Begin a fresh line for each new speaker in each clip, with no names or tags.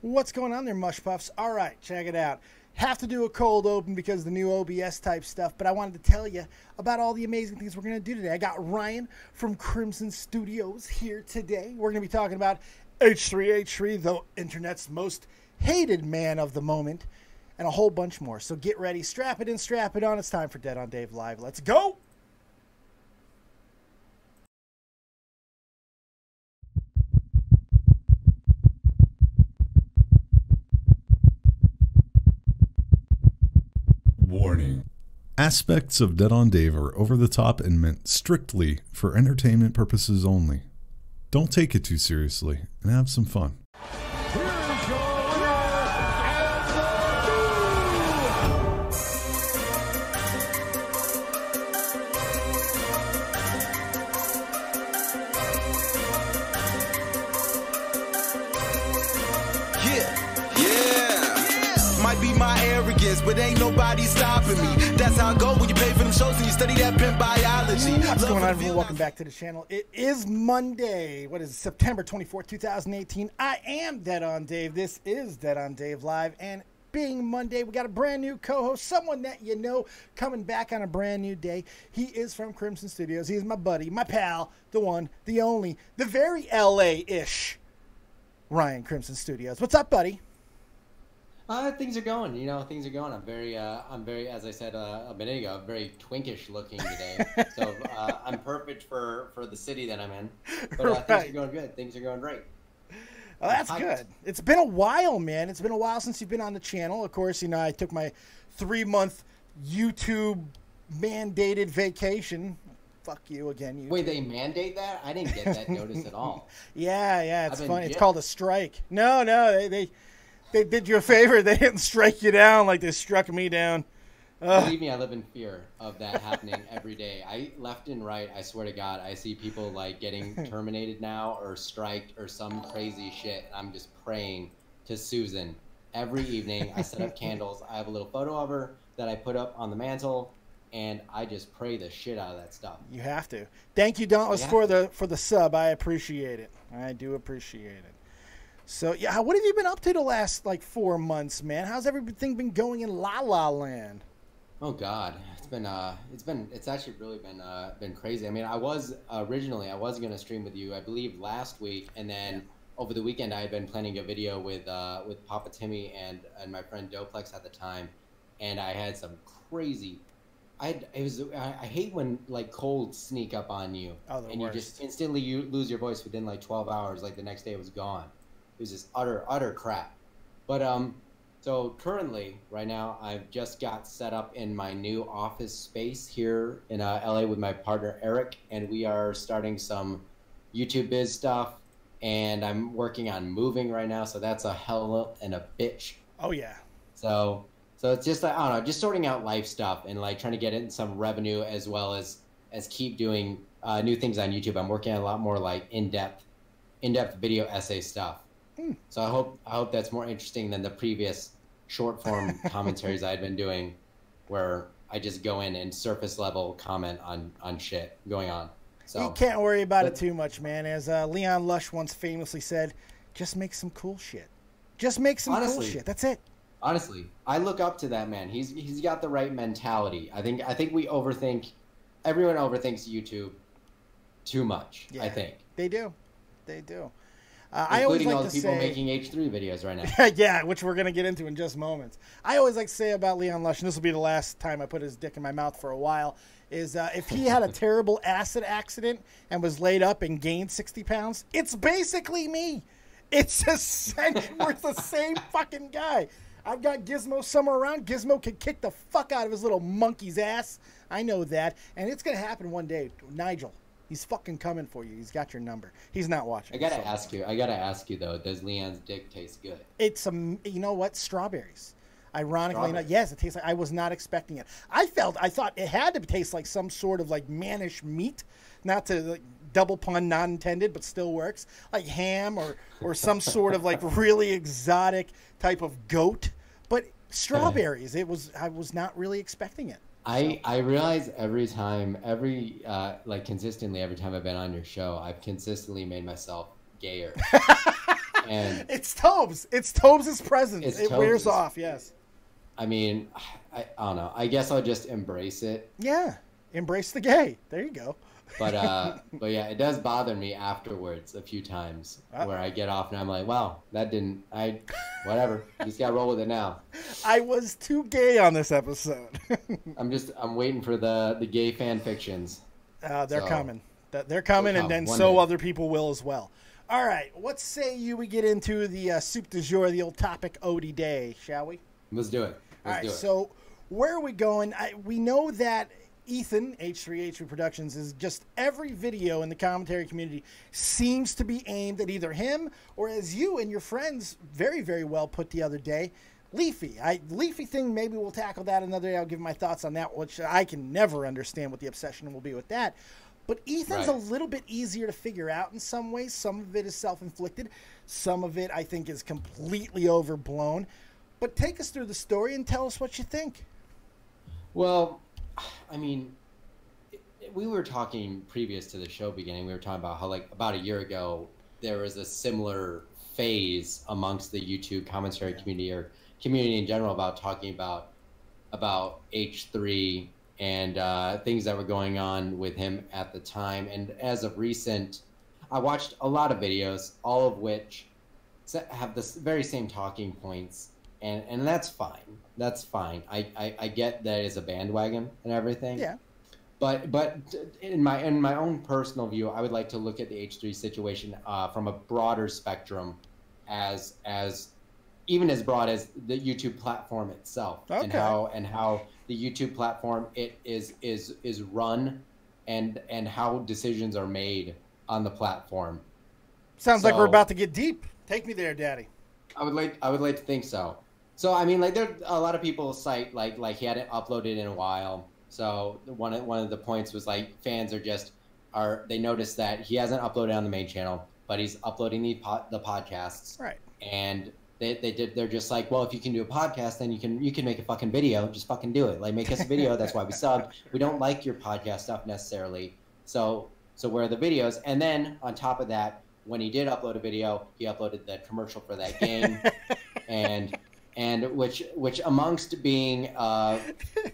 What's going on there, Mush Puffs? All right, check it out. Have to do a cold open because of the new OBS type stuff, but I wanted to tell you about all the amazing things we're going to do today. I got Ryan from CrimsonStudios here today. We're going to be talking about H3H3, the internet's most hated man of the moment, and a whole bunch more. So get ready, strap it in, strap it on. It's time for Dead on Dave Live. Let's go!
Warning. Aspects of Dead on Dave are over the top and meant strictly for entertainment purposes only. Don't take it too seriously and have some fun.
But ain't nobody stopping me. That's how I go when you pay for them shows and you study that pimp biology.
What's going on, everyone? Welcome back to the channel. It is Monday. What is it? September 24th, 2018. I am Dead on Dave. This is Dead on Dave Live. And being Monday, we got a brand new co-host, someone that you know, coming back on a brand new day. He is from CrimsonStudios. He is my buddy, my pal, the one, the only, the very LA-ish Ryan CrimsonStudios. What's up, buddy?
Things are going, things are going. I'm very, as I said a minute ago, very twinkish looking today. So I'm perfect for the city that I'm in. But
right.
Things are going good. Things are going great.
Well, that's good. It's been a while, man. It's been a while since you've been on the channel. Of course, I took my 3-month YouTube mandated vacation. Fuck you again. YouTube.
Wait, they mandate that? I didn't get that notice at all.
Yeah, it's funny. It's called a strike. No, they did you a favor. They didn't strike you down like they struck me down.
Believe me, I live in fear of that happening every day. Left and right, I swear to God, I see people like getting terminated now or striked or some crazy shit. I'm just praying to Susan every evening. I set up candles. I have a little photo of her that I put up on the mantle, and I just pray the shit out of that stuff.
You have to. Thank you, Dauntless, for the sub. I appreciate it. I do appreciate it. So, yeah, what have you been up to the last, 4 months, man? How's everything been going in La La Land?
Oh, God. It's actually really been crazy. I mean, I was going to stream with you, I believe, last week, and then over the weekend I had been planning a video with Papa Timmy and my friend Doplex at the time, and I had some crazy... I hate when, colds sneak up on you, and you just instantly lose your voice within, 12 hours, the next day it was gone. It was just utter crap. But so currently, right now, I've just got set up in my new office space here in LA with my partner Eric, and we are starting some YouTube biz stuff, and I'm working on moving right now, so that's a hell and a bitch.
Oh yeah. So
it's just I don't know, just sorting out life stuff and trying to get in some revenue as well as keep doing new things on YouTube. I'm working on a lot more in-depth video essay stuff. So I hope that's more interesting than the previous short form commentaries I had been doing, where I just go in and surface level comment on shit going on. So
you can't worry about it too much, man. As Leon Lush once famously said, "Just make some cool shit. Just make some cool shit. That's it."
Honestly, I look up to that man. He's got the right mentality. I think we overthink. Everyone overthinks YouTube too much. Yeah, I think
they do.
I always like all the people making H3 videos right now.
Yeah, which we're going to get into in just moments. I always like to say about Leon Lush, and this will be the last time I put his dick in my mouth for a while, is if he had a terrible acid accident and was laid up and gained 60 pounds, it's basically me. It's essentially, we're the same fucking guy. I've got Gizmo somewhere around. Gizmo can kick the fuck out of his little monkey's ass. I know that. And it's going to happen one day. Nigel. He's fucking coming for you. He's got your number. He's not watching.
I gotta ask you though. Does Leon's dick taste good?
It's you know what? Strawberries. Ironically, yes, it tastes like. I was not expecting it. I thought it had to taste like some sort of mannish meat, not to double pun, not intended, but still works. Like ham or some sort of really exotic type of goat. But strawberries. I was not really expecting it.
I realize consistently every time I've been on your show, I've consistently made myself gayer. And
it's Tobes. It's Tobes' presence.
It's
It
Tobes'.
wears off. Yes.
I mean, I don't know. I guess I'll just embrace it.
Yeah. Embrace the gay. There you go.
But yeah, it does bother me afterwards a few times where I get off and I'm like, wow, that didn't, whatever. You just gotta roll with it now.
I was too gay on this episode.
I'm waiting for the gay fan fictions.
They're coming. They're coming, and then so other people will as well. All right, what say you we get into the soup du jour, the old topic Odie Day, shall we?
Let's do it.
All right, so where are we going? We know that Ethan, H3H3 Productions, is just every video in the commentary community seems to be aimed at either him or, as you and your friends very, very well put the other day, Leafy. Leafy thing, maybe we'll tackle that another day. I'll give my thoughts on that, which I can never understand what the obsession will be with that. But Ethan's a little bit easier to figure out in some ways. Some of it is self-inflicted. Some of it, I think, is completely overblown. But take us through the story and tell us what you think.
Well, I mean, we were talking previous to the show beginning. We were talking about how, like, about a year ago, there was a similar phase amongst the YouTube commentary community or community in general about talking about H3 and things that were going on with him at the time. And as of recent, I watched a lot of videos, all of which have the very same talking points. And that's fine. That's fine. I get that it's a bandwagon and everything. Yeah. But in my own personal view, I would like to look at the H3 situation from a broader spectrum, as even as broad as the YouTube platform itself, and how the YouTube platform is run, and how decisions are made on the platform.
Sounds like we're about to get deep. Take me there, Daddy.
I would like to think so. So I mean, like, there a lot of people cite like he hadn't uploaded in a while. So one of the points was, like, fans they noticed that he hasn't uploaded on the main channel, but he's uploading the podcasts. Right. And they're just like, well, if you can do a podcast, then you can make a fucking video. Just fucking do it. Like, make us a video. That's why we subbed. We don't like your podcast stuff necessarily. So where are the videos? And then on top of that, when he did upload a video, he uploaded the commercial for that game, and which amongst being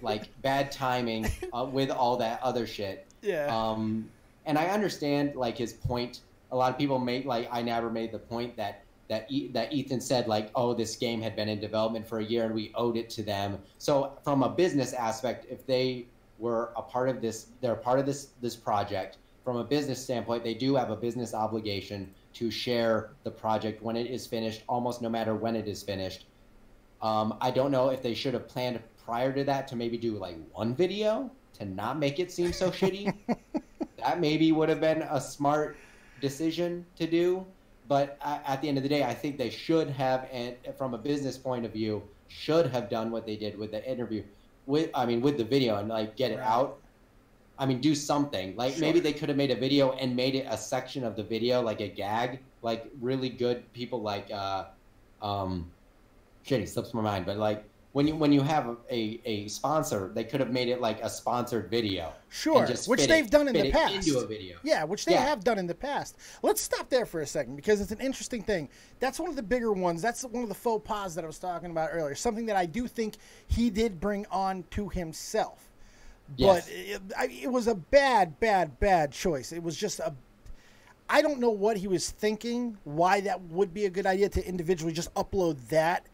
like bad timing with all that other shit. Yeah. And I understand, like, his point. A lot of people I never made the point that Ethan said, like, oh, this game had been in development for a year and we owed it to them. So from a business aspect, if they were a part of this, they're a part of this project. From a business standpoint, they do have a business obligation to share the project when it is finished, almost no matter when it is finished. I don't know if they should have planned prior to that to maybe do, like, one video to not make it seem so shitty. That maybe would have been a smart decision to do. But at the end of the day, I think they should have, and from a business point of view, should have done what they did with the interview, with the video, and, like, get it out. I mean, do something. Like, maybe they could have made a video and made it a section of the video, like a gag. Like, really good people like shit, it slips my mind, but, like, when you have a sponsor, they could have made it like a sponsored video. Sure,
which they've done in the past.
Into a video.
Yeah, which they have done in the past. Let's stop there for a second, because it's an interesting thing. That's one of the bigger ones. That's one of the faux pas that I was talking about earlier. Something that I do think he did bring on to himself. But it was a bad choice. It was just I don't know what he was thinking, why that would be a good idea to individually just upload that.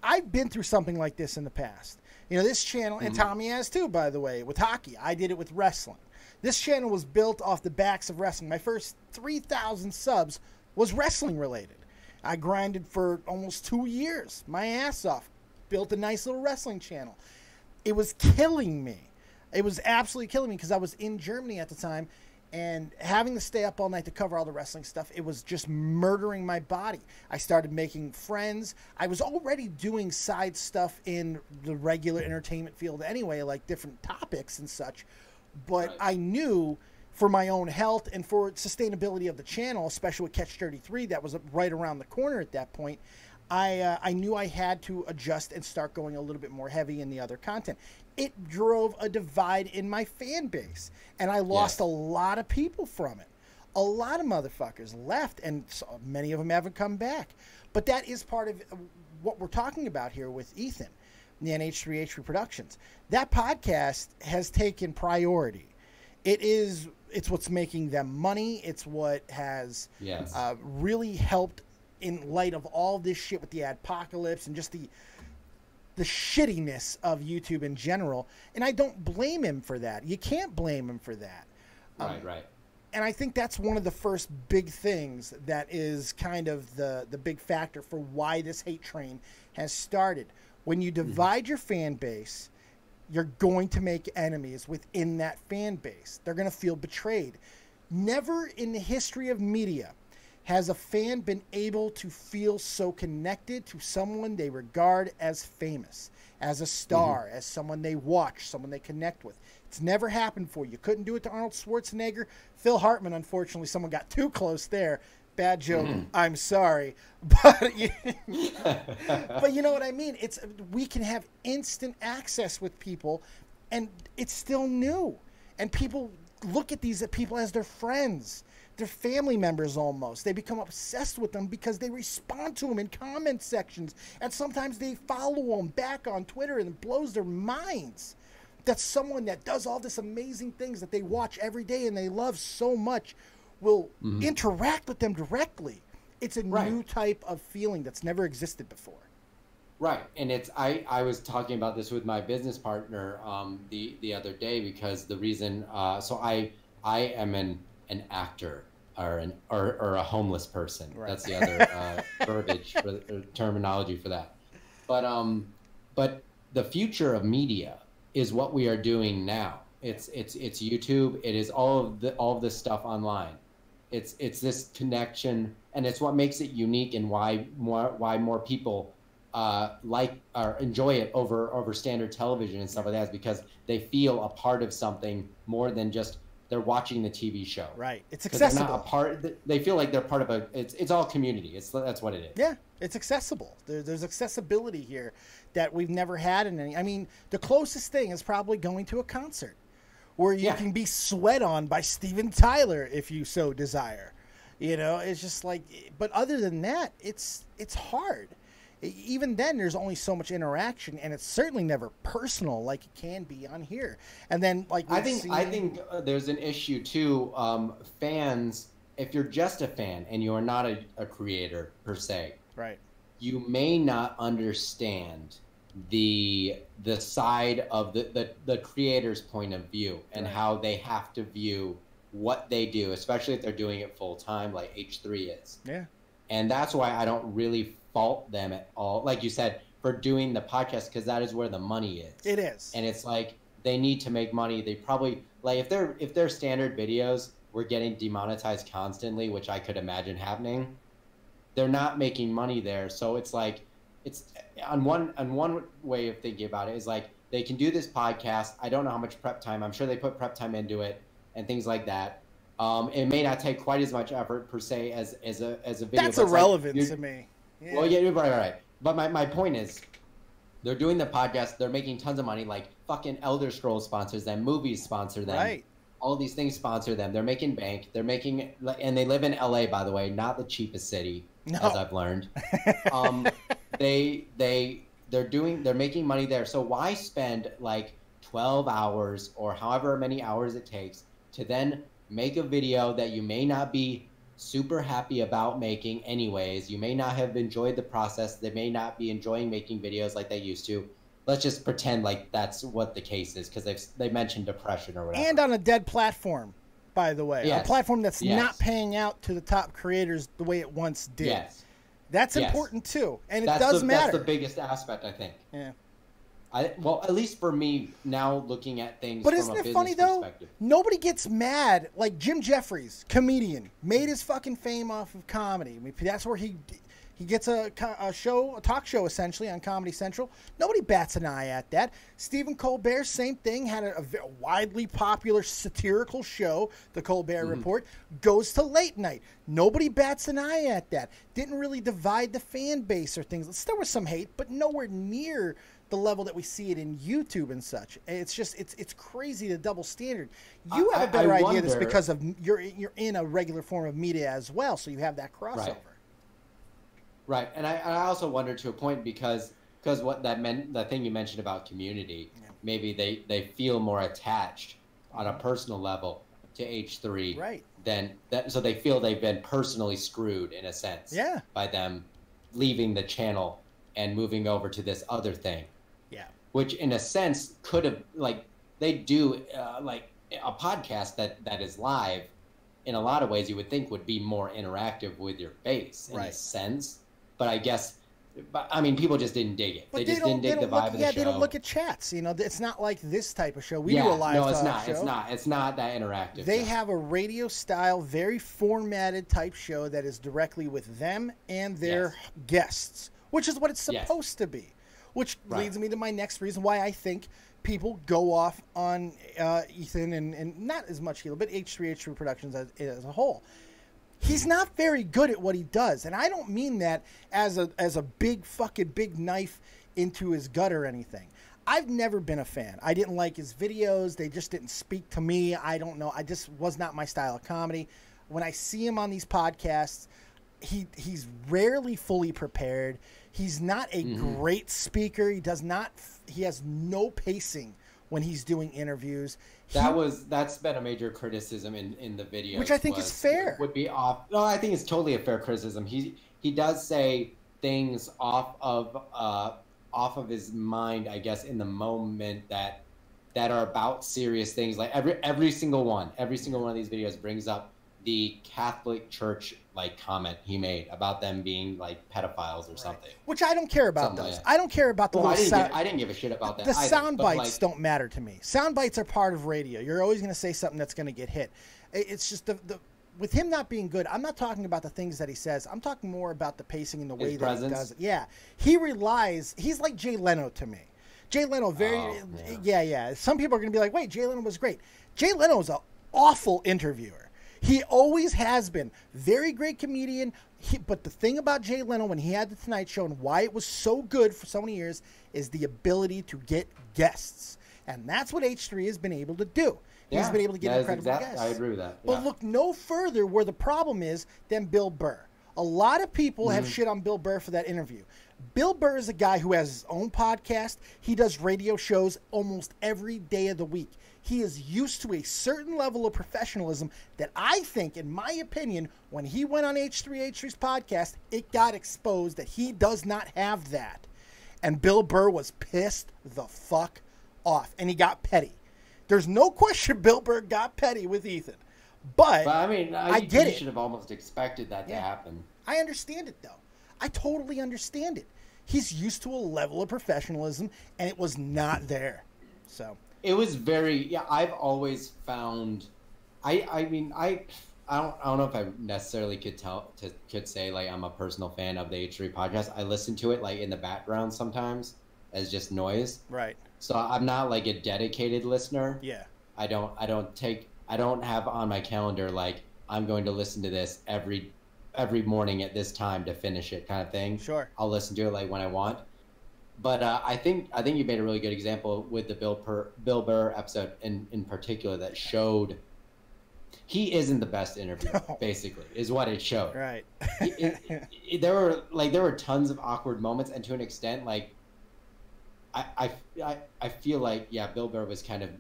I've been through something like this in the past. You know, this channel, and Tommy has too, by the way, with hockey. I did it with wrestling. This channel was built off the backs of wrestling. My first 3,000 subs was wrestling related. I grinded for almost 2 years, my ass off. Built a nice little wrestling channel. It was killing me. It was absolutely killing me because I was in Germany at the time, and having to stay up all night to cover all the wrestling stuff, it was just murdering my body. I started making friends. I was already doing side stuff in the regular entertainment field anyway, like different topics and such. But I knew for my own health and for sustainability of the channel, especially with Catch 33, that was right around the corner at that point, I knew I had to adjust and start going a little bit more heavy in the other content. It drove a divide in my fan base, and I lost a lot of people from it. A lot of motherfuckers left, and so many of them haven't come back. But that is part of what we're talking about here with Ethan, the H3H3 Productions. That podcast has taken priority. It's what's making them money. It's what has really helped in light of all this shit with the adpocalypse and just the shittiness of YouTube in general. And I don't blame him for that. You can't blame him for that.
Right.
And I think that's one of the first big things that is kind of the big factor for why this hate train has started. When you divide your fan base, you're going to make enemies within that fan base. They're going to feel betrayed. Never in the history of media has a fan been able to feel so connected to someone they regard as famous, as a star, as someone they watch, someone they connect with. It's never happened before. You couldn't do it to Arnold Schwarzenegger. Phil Hartman, unfortunately, someone got too close there. Bad joke. I'm sorry. But but you know what I mean? We can have instant access with people, and it's still new. And people look at these people as their friends, their family members almost. They become obsessed with them because they respond to them in comment sections. And sometimes they follow them back on Twitter, and it blows their minds. That's someone that does all this amazing things that they watch every day and they love so much will interact with them directly. It's a new type of feeling that's never existed before.
Right, and I was talking about this with my business partner the other day, because the reason so I am an actor or a homeless person. Right. That's the other verbiage or terminology for that. But the future of media is what we are doing now. It's YouTube. It is all of this stuff online. It's this connection, and it's what makes it unique, and why more people like or enjoy it over standard television and stuff like that, is because they feel a part of something more than just they're watching the TV show.
Right. It's accessible.
They're not a part. They feel like they're part of it's all community. That's what it is.
Yeah, it's accessible. There's accessibility here that we've never had in any. I mean, the closest thing is probably going to a concert, where you can be sweat on by Steven Tyler if you so desire. You know, it's just like, but other than that, it's hard. Even then, there's only so much interaction, and it's certainly never personal like it can be on here. And then, like,
I think there's an issue too. Fans, if you're just a fan and you are not a creator per se,
right,
you may not understand the side of the creator's point of view and how they have to view what they do, especially if they're doing it full time, like H3 is. Yeah, and that's why I don't really fault them at all, like you said, for doing the podcast, because that is where the money is.
It is, and
it's like they need to make money. They probably, like, if their standard videos were getting demonetized constantly, which I could imagine happening, they're not making money there. So it's like, it's on one way of thinking about it is like, they can do this podcast. I don't know how much prep time. I'm sure they put prep time into it and things like that. It may not take quite as much effort per se as a video.
That's irrelevant to me.
Yeah. Well, yeah, right. But my point is, they're doing the podcast. They're making tons of money. Like, fucking Elder Scrolls sponsors them. Movies sponsor them. Right. All these things sponsor them. They're making bank. They're making, and they live in LA, by the way, not the cheapest city, as I've learned. They're making money there. So why spend like 12 hours or however many hours it takes to then make a video that you may not be super happy about making anyways? You may not have enjoyed the process. They may not be enjoying making videos like they used to. Let's just pretend like that's what the case is, because they mentioned depression or whatever.
And on a dead platform, by the way.
Yes.
A platform that's not paying out to the top creators the way it once did.
Yes.
That's important too. And it does matter.
That's the biggest aspect, I think.
Yeah.
Well, at least for me, now looking at things
from a
business
perspective. But isn't it funny, though? Nobody gets mad. Like Jim Jeffries, comedian, made his fucking fame off of comedy. I mean, that's where he gets a talk show, essentially, on Comedy Central. Nobody bats an eye at that. Stephen Colbert, same thing, had a widely popular satirical show, The Colbert Report, goes to late night. Nobody bats an eye at that. Didn't really divide the fan base or things. There was some hate, but nowhere near the level that we see it in YouTube and such. It's just it's crazy, the double standard. You have a better idea of this because of you're in a regular form of media as well, so you have that crossover.
Right, and I also wonder to a point because what that meant, the thing you mentioned about community, maybe they feel more attached on a personal level to H3,
right?
Than that, so they feel they've been personally screwed in a sense, by them leaving the channel and moving over to this other thing.
Yeah.
Which in a sense could have, like, they do like a podcast that is live in a lot of ways you would think would be more interactive with your base in a sense. But I guess, I mean, people just didn't dig it. They just didn't dig the vibe of the show.
Yeah, they don't look at chats. You know, it's not like this type of show. We do a live show.
It's not that interactive.
They have a radio style, very formatted type show that is directly with them and their guests, which is what it's supposed to be. Which leads me to my next reason why I think people go off on Ethan and not as much Hilo, but H3H3 Productions as a whole. He's not very good at what he does, and I don't mean that as a big knife into his gut or anything. I've never been a fan. I didn't like his videos. They just didn't speak to me. I don't know. I just was not my style of comedy. When I see him on these podcasts, he's rarely fully prepared. He's not a great speaker. He has no pacing when he's doing interviews.
That's been a major criticism in the video,
which I think is fair.
Would be off. No, I think it's totally a fair criticism. He does say things off of his mind, I guess, in the moment that are about serious things. Like every single one of these videos brings up the Catholic Church comment he made about them being like pedophiles or something.
Which I don't care about those. I don't care about the
I didn't give a shit about that.
The sound bites don't matter to me. Sound bites are part of radio. You're always going to say something that's going to get hit. It's just the with him not being good, I'm not talking about the things that he says. I'm talking more about the pacing and the way that he does it. Yeah. He's like Jay Leno to me. Jay Leno, Some people are going to be like, wait, Jay Leno was great. Jay Leno is an awful interviewer. He always has been. Very great comedian. But the thing about Jay Leno when he had the Tonight Show and why it was so good for so many years is the ability to get guests. And that's what H3 has been able to do. He's been able to get incredible guests.
I agree with that.
But look no further where the problem is than Bill Burr. A lot of people have shit on Bill Burr for that interview. Bill Burr is a guy who has his own podcast. He does radio shows almost every day of the week. He is used to a certain level of professionalism that I think, in my opinion, when he went on H3H3's podcast, it got exposed that he does not have that. And Bill Burr was pissed the fuck off. And he got petty. There's no question Bill Burr got petty with Ethan. But
I mean,
I get it.
You should have almost expected that to happen.
I understand it, though. I totally understand it. He's used to a level of professionalism, and it was not there. So...
It was very, I've always found, I don't know if I necessarily could say like I'm a personal fan of the H3 podcast. I listen to it like in the background sometimes as just noise.
Right.
So I'm not like a dedicated listener.
Yeah.
I don't have on my calendar like I'm going to listen to this every morning at this time to finish it kind of thing.
Sure.
I'll listen to it like when I want. But I think you made a really good example with the Bill Burr episode in particular that showed he isn't the best interviewer. Basically, is what it showed.
Right.
There were tons of awkward moments, and to an extent, like I feel like Bill Burr was kind of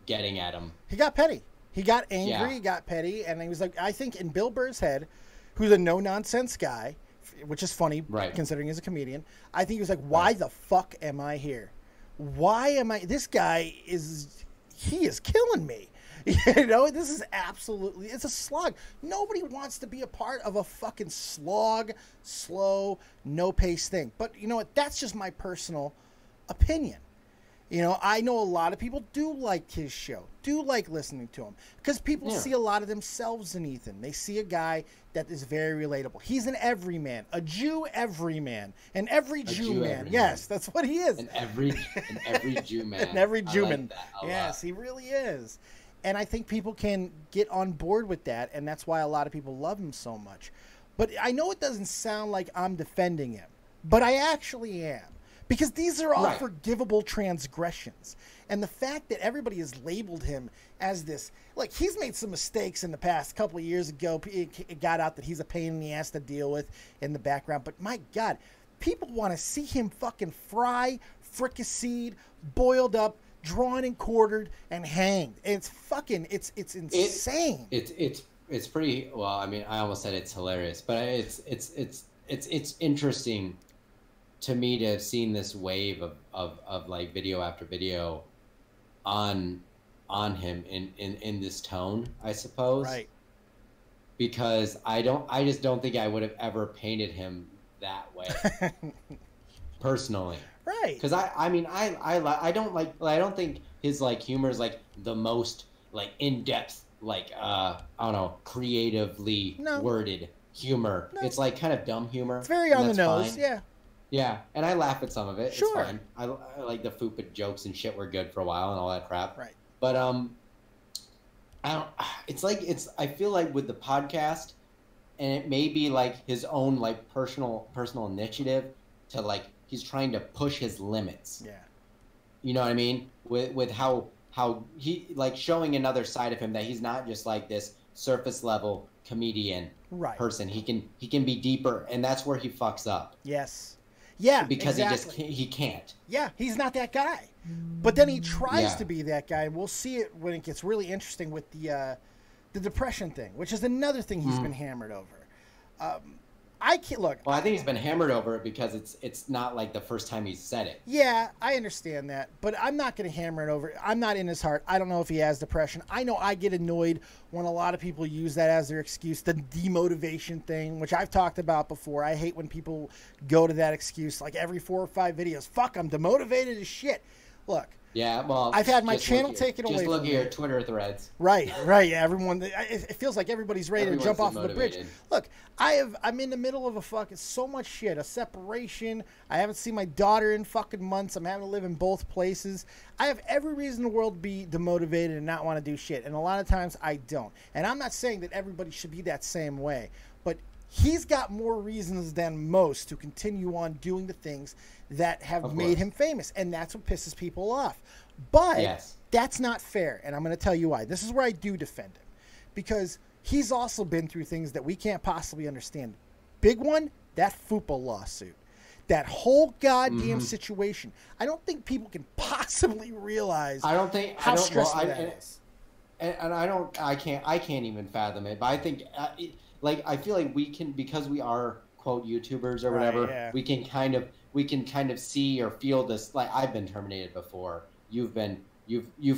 getting at him.
He got petty. He got angry. He got petty, and he was like, I think in Bill Burr's head, who's a no nonsense guy. Which is funny, considering he's a comedian. I think he was like, why the fuck am I here? Why am I... This guy is killing me. You know, this is absolutely... It's a slog. Nobody wants to be a part of a fucking slog, slow, no-pace thing. But you know what? That's just my personal opinion. You know, I know a lot of people do like his show, do like listening to him, because people see a lot of themselves in Ethan. They see a guy that is very relatable. He's an everyman, a Jew everyman, an every Jew man. Yes, that's what he is.
An every Jew man.
An every Jew man.
Like that
yes, he really is. And I think people can get on board with that, and that's why a lot of people love him so much. But I know it doesn't sound like I'm defending him, but I actually am. Because these are all
Right.
forgivable transgressions. And the fact that everybody has labeled him as this, like, he's made some mistakes in the past. A couple of years ago, it got out that he's a pain in the ass to deal with in the background. But my God, people want to see him fucking fricasseed, boiled up, drawn and quartered, and hanged. It's fucking, it's insane.
It's pretty, well, I mean, I almost said it's hilarious, but it's interesting to me to have seen this wave of like video after video on him in this tone, I suppose.
Right.
Because I just don't think I would have ever painted him that way. Personally.
Right.
Because I don't think his like humor is like the most like in-depth, like I don't know, creatively worded humor. No. It's like kind of dumb humor.
It's very on the nose,
fine.
yeah.
Yeah, and I laugh at some of it.
Sure.
It's fine. I like the Fupa jokes and shit were good for a while and all that crap.
Right.
But I don't. I feel like with the podcast, and it may be like his own like personal initiative to like he's trying to push his limits.
Yeah.
You know what I mean? With how he like showing another side of him, that he's not just like this surface level comedian person. He can be deeper, and that's where he fucks up.
Yes. Yeah,
because
exactly.
he can't.
Yeah, he's not that guy. But then he tries to be that guy. We'll see it when it gets really interesting with the depression thing, which is another thing he's been hammered over. I can't look.
Well, I think he's been hammered over it because it's not like the first time he's said it.
Yeah, I understand that, but I'm not going to hammer it over. I'm not in his heart. I don't know if he has depression. I know I get annoyed when a lot of people use that as their excuse, the demotivation thing, which I've talked about before. I hate when people go to that excuse, like every 4 or 5 videos. Fuck, I'm demotivated as shit. Look.
Yeah, well,
I've had my channel taken away.
Just look
from
at your
me.
Twitter threads.
Right. Yeah, everyone. It feels like everybody's ready to jump off of the bridge. Look, I'm in the middle of so much shit, a separation. I haven't seen my daughter in fucking months. I'm having to live in both places. I have every reason in the world to be demotivated and not want to do shit, and a lot of times I don't. And I'm not saying that everybody should be that same way, but he's got more reasons than most to continue on doing the things that have made him famous, and that's what pisses people off. But that's not fair, and I'm going to tell you why. This is where I do defend him, because he's also been through things that we can't possibly understand. Big one, that FUPA lawsuit. That whole goddamn situation. I don't think people can possibly realize how stressful that is.
And I can't even fathom it, but I think... I feel like we can, because we are quote YouTubers or whatever, we can kind of see or feel this. Like, I've been terminated before. You've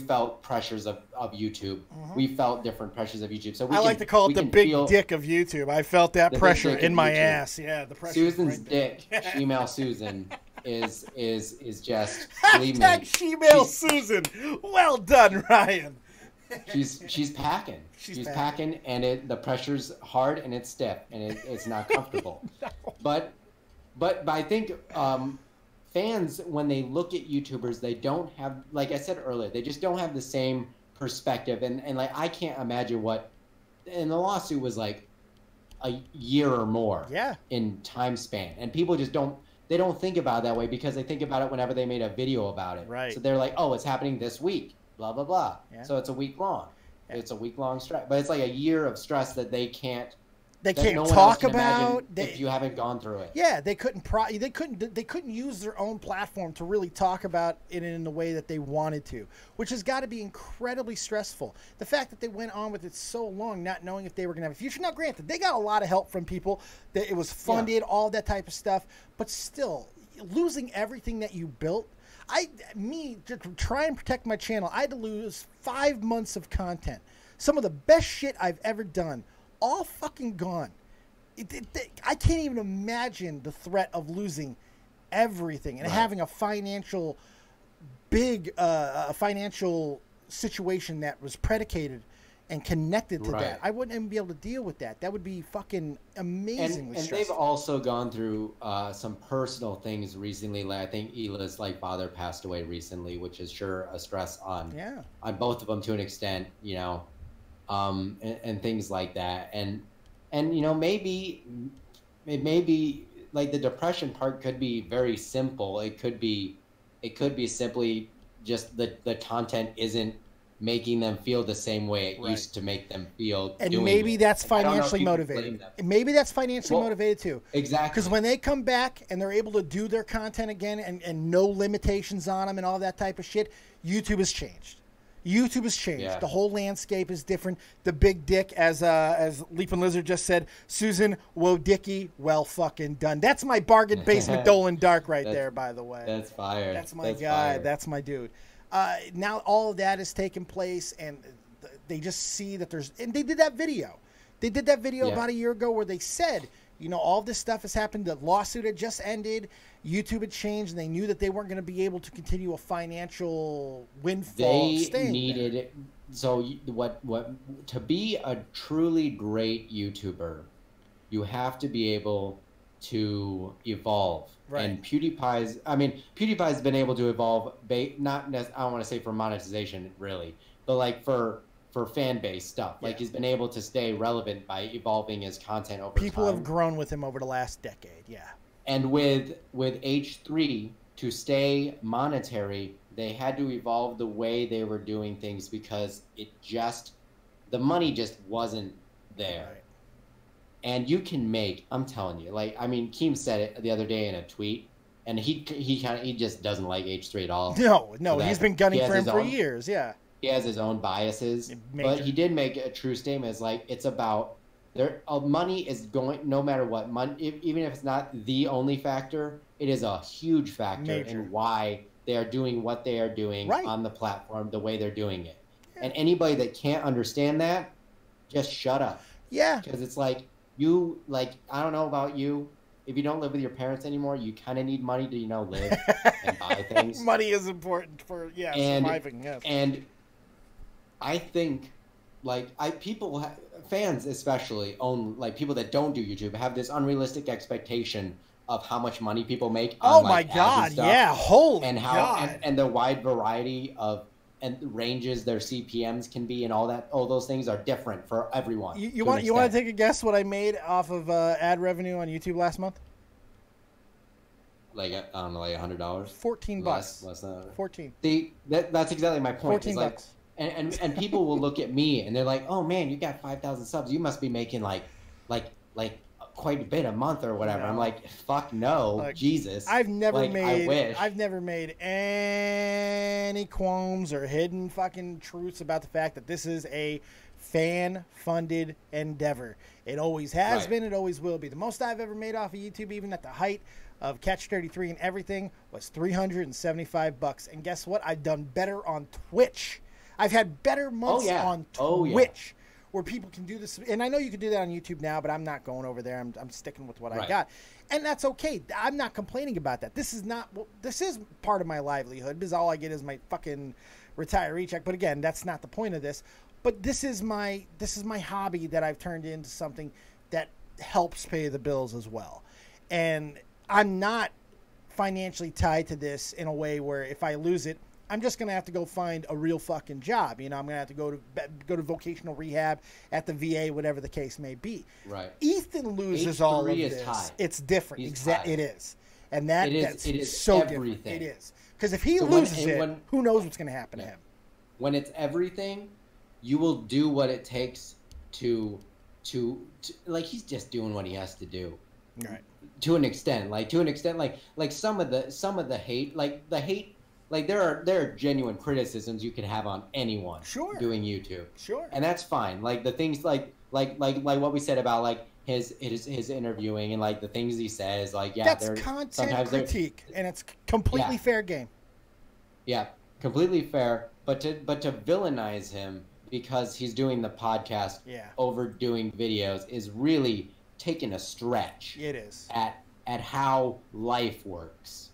felt pressures of YouTube. We felt different pressures of YouTube. So I like to call it the big dick
of YouTube. I felt that pressure in my ass. Yeah, the pressure.
Susan's dick, Shemale Susan, is just, believe me.
Shemale Susan. Well done, Ryan.
She's packing. She's packing, and the pressure's hard and it's stiff and it's not comfortable. But I think fans, when they look at YouTubers, they don't have, like I said earlier, they just don't have the same perspective. And like, I can't imagine what, and the lawsuit was like a year or more in time span, and people just don't think about it that way, because they think about it whenever they made a video about it.
Right.
So they're like, oh, it's happening this week. Blah, blah, blah. Yeah. So it's a week long. Yeah. It's a week long stress. But it's like a year of stress that they can't
talk about
if you haven't gone through it.
Yeah, they couldn't use their own platform to really talk about it in the way that they wanted to, which has got to be incredibly stressful. The fact that they went on with it so long, not knowing if they were going to have a future. Now, granted, they got a lot of help from people, that it was funded, all that type of stuff, but still, losing everything that you built. To try and protect my channel, I had to lose 5 months of content. Some of the best shit I've ever done, all fucking gone. I can't even imagine the threat of losing everything and having a financial situation that was predicated and connected to that. I wouldn't even be able to deal with that. That would be fucking amazingly stressful.
And they've also gone through some personal things recently. Like, I think Hila's father passed away recently, which is sure a stress on both of them to an extent, you know, and things like that. And you know, maybe the depression part could be very simple. It could be simply just the content isn't making them feel the same way it used to make them feel.
And maybe that's financially motivated. Maybe that's financially motivated too.
Exactly.
Because when they come back and they're able to do their content again and no limitations on them and all that type of shit, YouTube has changed. YouTube has changed.
Yeah.
The whole landscape is different. The big dick, as Leaping Lizard just said, Susan Wojcicki, well fucking done. That's my bargain basement Dolan Dark right there, by the way.
That's fire.
That's my guy. That's my dude. Now all of that has taken place, and they just see that there's... And they did that video. They did that video about a year ago where they said, you know, all this stuff has happened. The lawsuit had just ended. YouTube had changed, and they knew that they weren't going to be able to continue a financial windfall.
They needed it. So what to be a truly great YouTuber, you have to be able to evolve. Right. And PewDiePie's been able to evolve, I don't want to say for monetization really, but like for fan base stuff. Like he's been able to stay relevant by evolving his content over time.
People have grown with him over the last decade,
And with H3 to stay monetary, they had to evolve the way they were doing things because the money just wasn't there. Right. And you can make, I'm telling you, Keem said it the other day in a tweet, and he just doesn't like H3 at all.
No, he's been gunning for him for years,
He has his own biases, but he did make a true statement. It's about money is going, no matter what, even if it's not the only factor, it is a huge factor in why they are doing what they are doing on the platform, the way they're doing it. Yeah. And anybody that can't understand that, just shut up.
Yeah.
Because it's I don't know about you. If you don't live with your parents anymore, you kind of need money to, live and buy things.
Money is important for, surviving, yes.
And I think, fans especially people that don't do YouTube have this unrealistic expectation of how much money people make.
Oh my God! Yeah, holy
and how
God.
And the wide variety of and ranges their CPMs can be, and all those things are different for everyone.
You want to take a guess what I made off of ad revenue on YouTube last month?
I don't know, $100.
$14.
Less than
14.
That's exactly my point.
$14.
And people will look at me and they're like, "Oh man, you got 5,000 subs. You must be making like quite a bit a month or whatever." No. I'm like, "Fuck no, Jesus."
I've never
I wish.
I've never made any qualms or hidden fucking truths about the fact that this is a fan-funded endeavor. It always has been. It always will be. The most I've ever made off of YouTube, even at the height of Catch 33 and everything, was $375. And guess what? I've done better on Twitch. I've had better months on Twitch where people can do this. And I know you can do that on YouTube now, but I'm not going over there. I'm sticking with what I got. And that's okay. I'm not complaining about that. This is part of my livelihood because all I get is my fucking retiree check. But again, that's not the point of this. But this is my hobby that I've turned into something that helps pay the bills as well. And I'm not financially tied to this in a way where if I lose it, I'm just going to have to go find a real fucking job. I'm going to have to go to vocational rehab at the VA, whatever the case may be.
Right.
Ethan loses all of this.
High.
It's different. It is. And it is so
everything.
Different. It is. Because if he loses who knows what's going to happen to him?
When it's everything, you will do what it takes to he's just doing what he has to do.
Right.
To an extent, some of the hate, there are genuine criticisms you can have on anyone doing YouTube.
Sure.
And that's fine. The things like what we said about his interviewing and the things he says,
that's content critique, and it's completely fair game.
Yeah, completely fair. But to villainize him because he's doing the podcast, overdoing videos is really taking a stretch.
It is.
At how life works.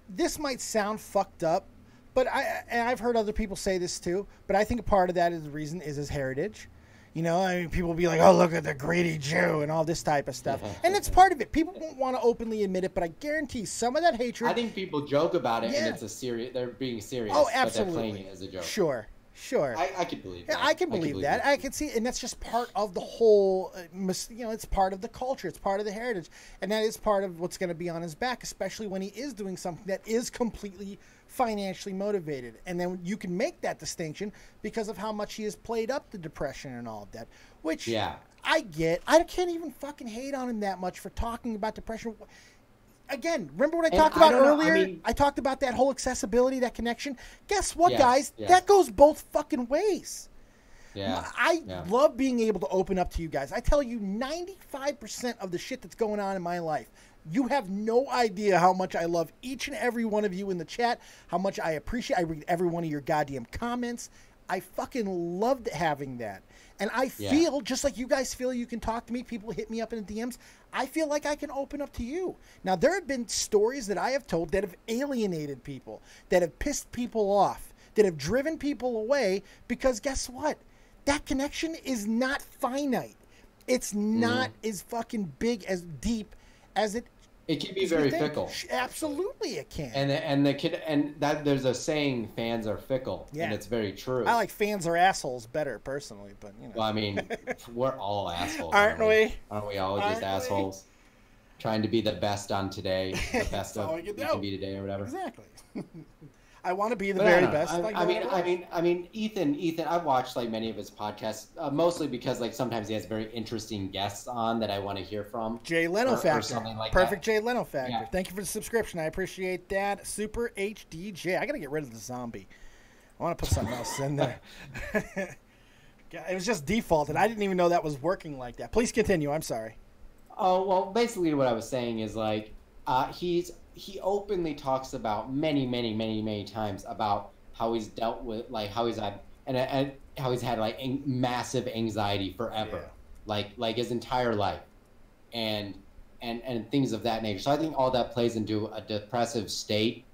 This might sound fucked up, but I've heard other people say this too, but I think a part of that is the reason is his heritage. People will be like, "Oh, look at the greedy Jew," and all this type of stuff. And it's part of it. People won't want to openly admit it, but I guarantee some of that hatred.
I think people joke about it and it's they're being serious.
Oh, absolutely.
But they're playing it as a joke.
Sure. Sure.
I can believe that.
I can believe that. I can see, and that's just part of the whole, it's part of the culture. It's part of the heritage. And that is part of what's going to be on his back, especially when he is doing something that is completely financially motivated. And then you can make that distinction because of how much he has played up the depression and all of that, which I get. I can't even fucking hate on him that much for talking about depression. Again, remember what I talked about earlier? I talked about that whole accessibility, that connection. Guess what, guys? That goes both fucking ways. Yeah. I love being able to open up to you guys. I tell you 95% of the shit that's going on in my life. You have no idea how much I love each and every one of you in the chat, how much I appreciate. I read every one of your goddamn comments. I fucking loved having that. And I feel, just like you guys feel you can talk to me, people hit me up in the DMs, I feel like I can open up to you. Now, there have been stories that I have told that have alienated people, that have pissed people off, that have driven people away, because guess what? That connection is not finite. It's not as fucking big, as deep as it.
It can be very fickle.
Absolutely, it can.
And that there's a saying, fans are fickle, and it's very true.
I like fans are assholes better personally, but you know.
Well, I mean, we're all assholes,
aren't we?
Aren't we all just assholes? Trying to be the best on today, the best of you can be today, or whatever.
Exactly. I want to be the very best.
I mean, Ethan. I've watched like many of his podcasts, mostly because like sometimes he has very interesting guests on that I want to hear from.
Jay Leno Factor,
or something like
perfect
that.
Jay Leno Factor. Yeah. Thank you for the subscription. I appreciate that. Super HDJ. I gotta get rid of the zombie. I want to put something else in there. It was just defaulted. I didn't even know that was working like that. Please continue. I'm sorry.
Oh well, basically what I was saying is like he openly talks about many times about how he's dealt with, like how he's had and how he's had like massive anxiety forever, like his entire life, and things of that nature. So I think all that plays into a depressive state.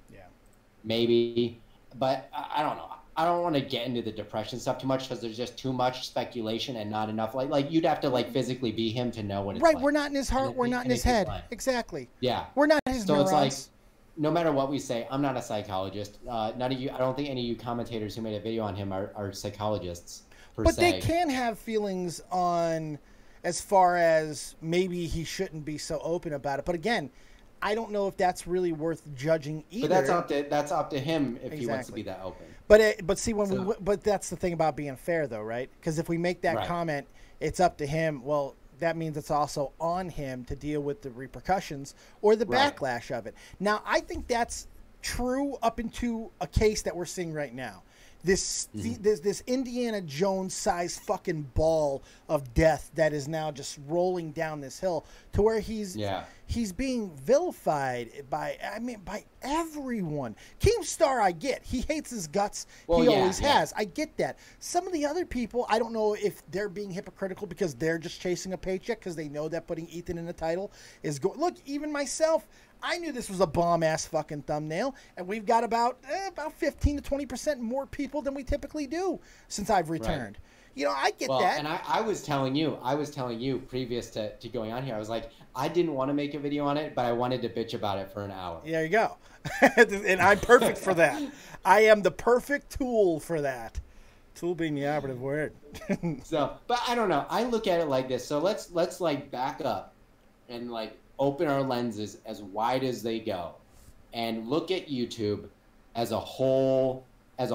Maybe, but I don't know. I don't want to get into the depression stuff too much because there's just too much speculation and not enough. Like you'd have to like physically be him to know what it's like.
Right, we're not in his heart. We're not in his head. Exactly.
Yeah.
We're not his neurons.
So it's like, no matter what we say, I'm not a psychologist. None of you. I don't think any of you commentators who made a video on him are psychologists.
But they can have feelings on, as far as maybe he shouldn't be so open about it. But again, I don't know if that's really worth judging either.
But that's up to him if he wants to be that open.
But see, but that's the thing about being fair, though, right? Because if we make that comment, it's up to him. Well, that means it's also on him to deal with the repercussions or the backlash of it. Now, I think that's true up into a case that we're seeing right now. This Indiana Jones sized fucking ball of death that is now just rolling down this hill to where he's being vilified by everyone. Keemstar, I get. He hates his guts. He always has. I get that. Some of the other people, I don't know if they're being hypocritical because they're just chasing a paycheck because they know that putting Ethan in the title is good. Look, even myself, I knew this was a bomb-ass fucking thumbnail, and we've got about 15 to 20% more people than we typically do since I've returned. You know, I get that. And
I was telling you previous to going on here, I was like, I didn't want to make a video on it, but I wanted to bitch about it for an hour.
There you go. And I'm perfect for that. I am the perfect tool for that. Tool being the operative word.
So, but I don't know. I look at it like this. So let's like back up and like open our lenses as wide as they go and look at YouTube as a whole, as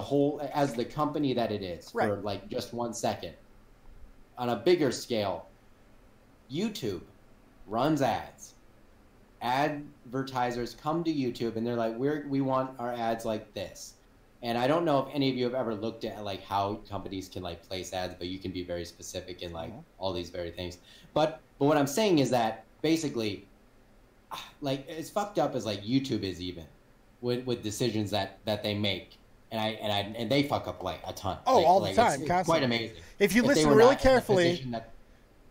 the company that it is for like just 1 second. On a bigger scale, YouTube runs ads. Advertisers come to YouTube and they're like, we want our ads like this. And I don't know if any of you have ever looked at like how companies can like place ads, but you can be very specific in like all these very things. But what I'm saying is that basically, like as fucked up as like YouTube is even with decisions that they make, and they fuck up like a ton.
Oh, all the time,
it's quite amazing.
If you listen really carefully,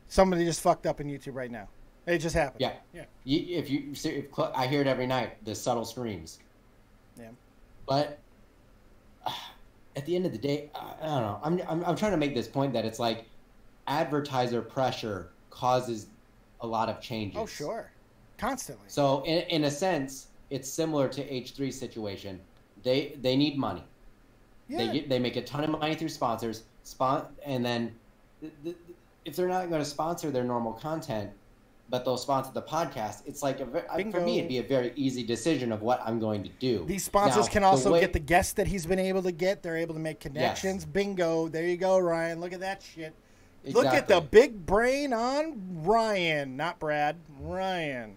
somebody just fucked up in YouTube right now. It just happened.
Yeah. If I hear it every night, the subtle screams.
Yeah.
But at the end of the day, I don't know. I'm trying to make this point that it's like advertiser pressure causes a lot of changes.
Oh, sure. Constantly.
So in a sense, it's similar to H3's situation. They need money.
Yeah.
They make a ton of money through sponsors, and then if they're not going to sponsor their normal content, but they'll sponsor the podcast, it's like for me it'd be a very easy decision of what I'm going to do.
These sponsors can also get the guests that he's been able to get. They're able to make connections. Yes. Bingo. There you go, Ryan. Look at that shit. Exactly. Look at the big brain on Ryan, not Brad. Ryan.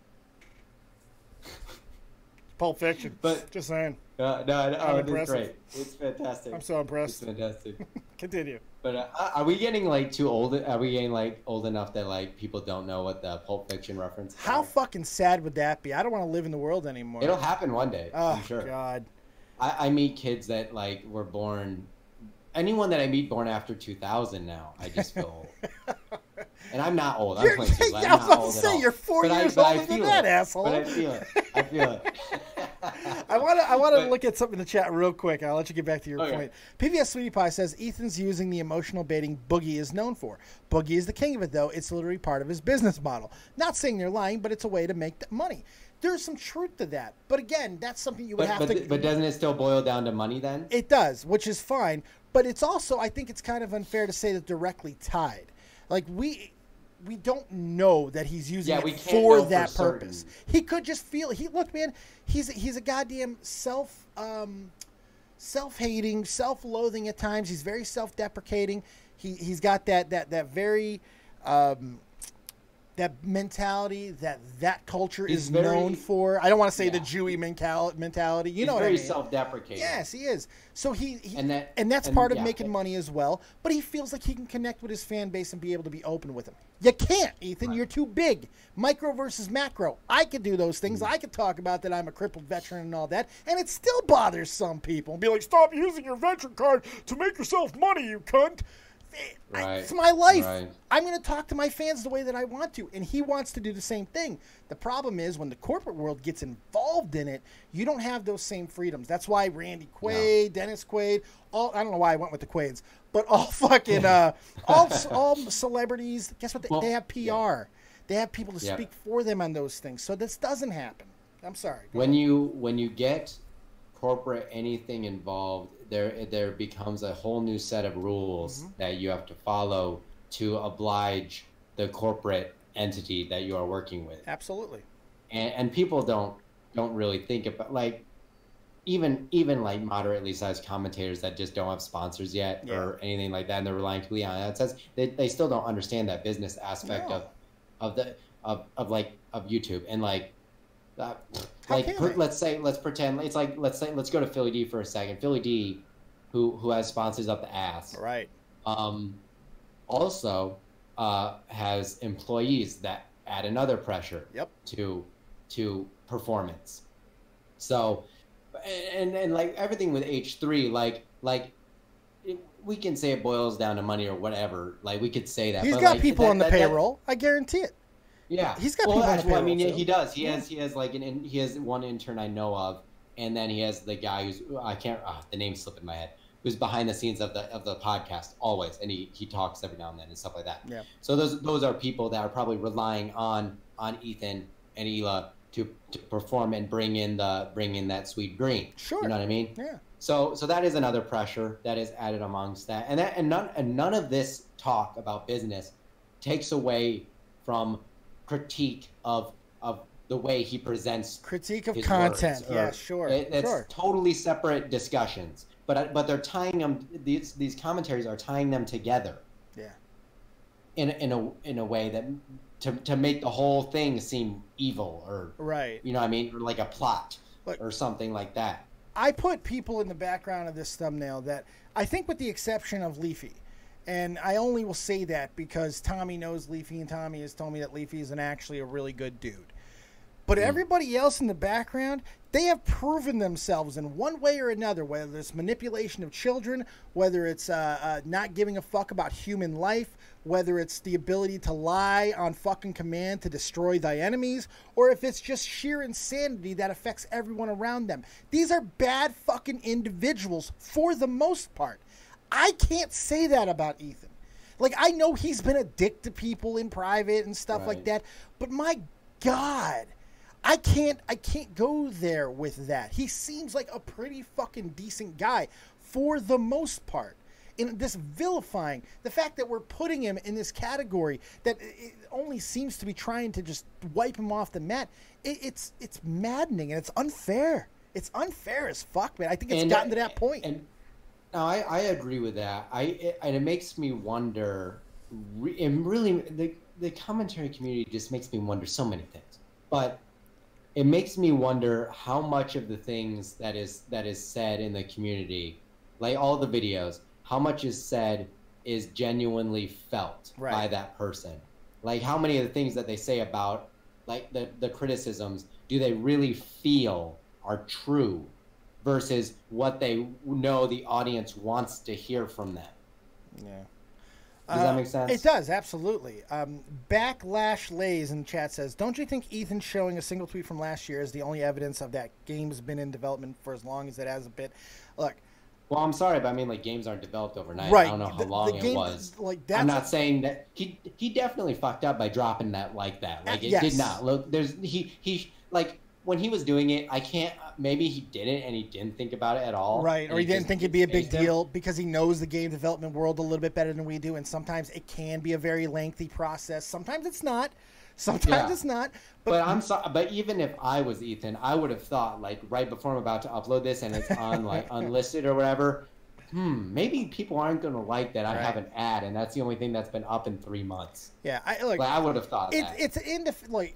Pulp Fiction. But just saying.
No, it's great. It's fantastic.
I'm so impressed.
It's fantastic.
Continue.
But are we getting like too old? Are we getting like old enough that like people don't know what the Pulp Fiction reference is?
How fucking sad would that be? I don't want to live in the world anymore.
It'll happen one day.
Oh,
I'm sure.
God.
I meet kids that like were born. Anyone that I meet born after 2000 now, I just feel old. And I'm not old. I'm 22.
I was about to say, you're 4 years older than that, asshole.
But I feel it. I feel it.
I want to look at something in the chat real quick. I'll let you get back to your point. PBS Sweetie Pie says, Ethan's using the emotional baiting Boogie is known for. Boogie is the king of it, though. It's literally part of his business model. Not saying they're lying, but it's a way to make money. There's some truth to that. But again, that's something you would have to...
But doesn't it still boil down to money then?
It does, which is fine. But it's also, I think it's kind of unfair to say that directly tied. Like, we don't know that he's using it for that purpose. He could just feel... Look, man, he's a goddamn self-hating, self-loathing at times. He's very self-deprecating. He's got that very... that mentality that culture is known for. I don't want to say the Jewy mentality. You know what I mean?
He's very self-deprecating.
Yes, he is. So and that's part of making money as well. But he feels like he can connect with his fan base and be able to be open with them. You can't, Ethan. Right. You're too big. Micro versus macro. I could do those things. I could talk about that I'm a crippled veteran and all that, and it still bothers some people. And be like, stop using your veteran card to make yourself money, you cunt. It's my life. Right. I'm going to talk to my fans the way that I want to, and he wants to do the same thing. The problem is when the corporate world gets involved in it, you don't have those same freedoms. That's why Randy Quaid, Dennis Quaid, I don't know why I went with the Quaids, but all fucking all celebrities. Guess what? They have PR. Yeah. They have people to speak for them on those things. So this doesn't happen. I'm sorry.
When you get corporate anything involved, there becomes a whole new set of rules that you have to follow to oblige the corporate entity that you are working with.
Absolutely.
And people don't really think about, like, even like moderately sized commentators that just don't have sponsors yet or anything like that, and they're relying completely on that. Says they still don't understand that business aspect of YouTube and like. Let's pretend it's like let's go to Philly D for a second. Philly D, who has sponsors up the ass,
right?
Also has employees that add another pressure to performance. So, and like everything with H3, we can say it boils down to money or whatever. Like we could say that.
He's got people on the payroll. I guarantee it.
Yeah,
he's got people on the payroll.
I mean, he does. He has like he has one intern I know of, and then he has the guy who's the name's slipping my head, who's behind the scenes of the podcast always, and he talks every now and then and stuff like that.
Yeah.
So those are people that are probably relying on Ethan and Hila to perform and bring in that sweet green.
Sure.
You know what I mean?
Yeah.
So that is another pressure that is added amongst that, and none of this talk about business takes away from critique of the way he presents
critique of content. Yeah, sure.
It's totally separate discussions, but they're tying them. These commentaries are tying them together.
Yeah.
In a way that to make the whole thing seem evil or you know what I mean, or like a plot or something like that.
I put people in the background of this thumbnail that I think, with the exception of Leafy. And I only will say that because Tommy knows Leafy, and Tommy has told me that Leafy is actually a really good dude. But everybody else in the background, they have proven themselves in one way or another, whether it's manipulation of children, whether it's not giving a fuck about human life, whether it's the ability to lie on fucking command to destroy thy enemies, or if it's just sheer insanity that affects everyone around them. These are bad fucking individuals for the most part. I can't say that about Ethan. Like, I know he's been a dick to people in private and stuff like that, but my God, I can't go there with that. He seems like a pretty fucking decent guy for the most part. In this vilifying, the fact that we're putting him in this category that it only seems to be trying to just wipe him off the mat, it's maddening and it's unfair. It's unfair as fuck, man. I think it's gotten to that point.
And no, I agree with that. And it makes me wonder. And really, the commentary community just makes me wonder so many things. But it makes me wonder how much of the things that is said in the community, like all the videos, how much is said is genuinely felt by that person. Like how many of the things that they say about like the criticisms do they really feel are true versus what they know the audience wants to hear from them.
Yeah.
Does that make sense?
It does, absolutely. Backlash Lays in chat says, don't you think Ethan showing a single tweet from last year is the only evidence of that game's been in development for as long as it has a bit? Look.
Well, I'm sorry, but I mean, like, games aren't developed overnight.
Right.
I don't know how long it was.
Like,
I'm not saying that he definitely fucked up by dropping that like that. Like, it did not. Look, he like, when he was doing it, I can't, maybe he didn't and he didn't think about it at all.
Right, or he didn't think it'd be a big deal because he knows the game development world a little bit better than we do, and sometimes it can be a very lengthy process. Sometimes it's not. Sometimes it's not.
But I'm sorry, but even if I was Ethan, I would have thought, like, right before I'm about to upload this and it's on, like, unlisted or whatever, maybe people aren't going to like that I have an ad, and that's the only thing that's been up in 3 months.
Yeah, I
would have thought that.
It's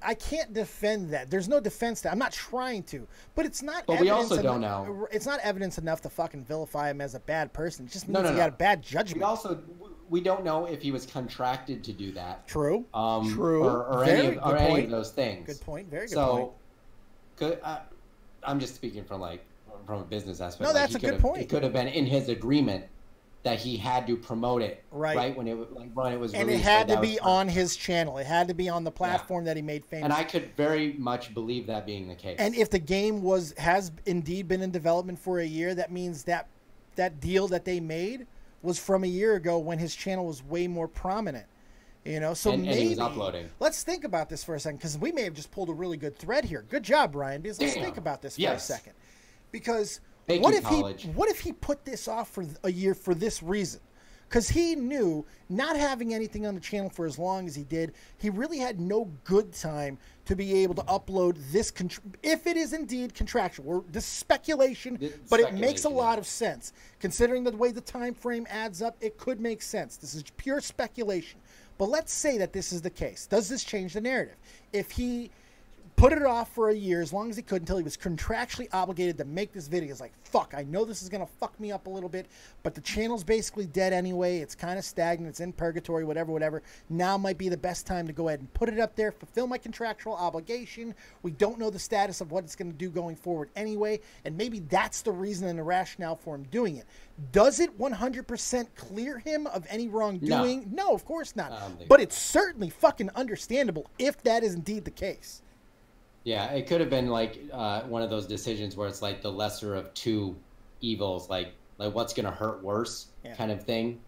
I can't defend that. There's no defense to that. I'm not trying to, but it's not.
But we also don't know.
It's not evidence enough to fucking vilify him as a bad person. It just means he got a bad judgment.
We don't know if he was contracted to do that.
True.
True. Or any of those things.
Good point. Very good point.
I'm just speaking from a business aspect.
No, that's a good point.
It could have been in his agreement that he had to promote it right when it was released.
And it had to be on his channel. It had to be on the platform that he made famous.
And I could very much believe that being the case.
And if the game has indeed been in development for a year, that means that deal that they made was from a year ago when his channel was way more prominent. You know, so maybe
he was uploading.
Let's think about this for a second, because we may have just pulled a really good thread here. Good job, Ryan. Because let's think about this for a second. Because what if he put this off for a year for this reason? Because he knew, not having anything on the channel for as long as he did, he really had no good time to be able to upload this, if it is indeed contractual. This is speculation, but it makes a lot of sense. Considering the way the time frame adds up, it could make sense. This is pure speculation. But let's say that this is the case. Does this change the narrative? If he put it off for a year, as long as he could, until he was contractually obligated to make this video. It's like, fuck, I know this is going to fuck me up a little bit, but the channel's basically dead anyway. It's kind of stagnant. It's in purgatory, whatever. Now might be the best time to go ahead and put it up there, fulfill my contractual obligation. We don't know the status of what it's going to do going forward anyway, and maybe that's the reason and the rationale for him doing it. Does it 100% clear him of any wrongdoing? No, of course not. But it's certainly fucking understandable if that is indeed the case.
Yeah, it could have been like one of those decisions where it's like the lesser of two evils, like what's going to hurt worse kind of thing.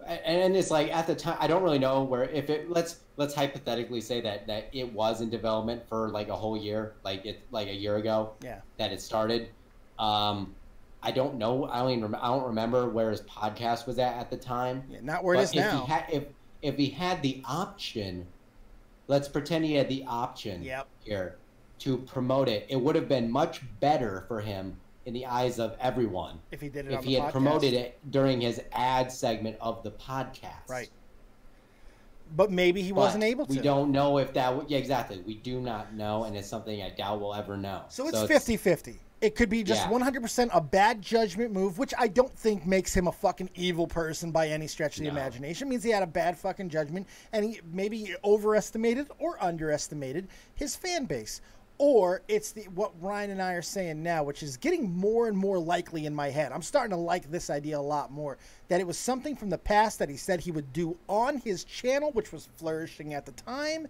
And it's like at the time, I don't really know where, if it, let's hypothetically say that it was in development for like a whole year, like a year ago that it started. I don't know. I don't remember where his podcast was at the time.
Yeah, not where it is now.
If he had the option, let's pretend he had the option here to promote it. It would have been much better for him in the eyes of everyone
if he did it.
If he had promoted it during his ad segment of the podcast,
right? But maybe he wasn't able to.
We don't know if that. Yeah, exactly. We do not know, and it's something I doubt we'll ever know.
So it's 50-50. It could be just 100% a bad judgment move, which I don't think makes him a fucking evil person by any stretch of the imagination. It means he had a bad fucking judgment, and he maybe overestimated or underestimated his fan base. Or it's what Ryan and I are saying now, which is getting more and more likely in my head. I'm starting to like this idea a lot more, that it was something from the past that he said he would do on his channel, which was flourishing at the time.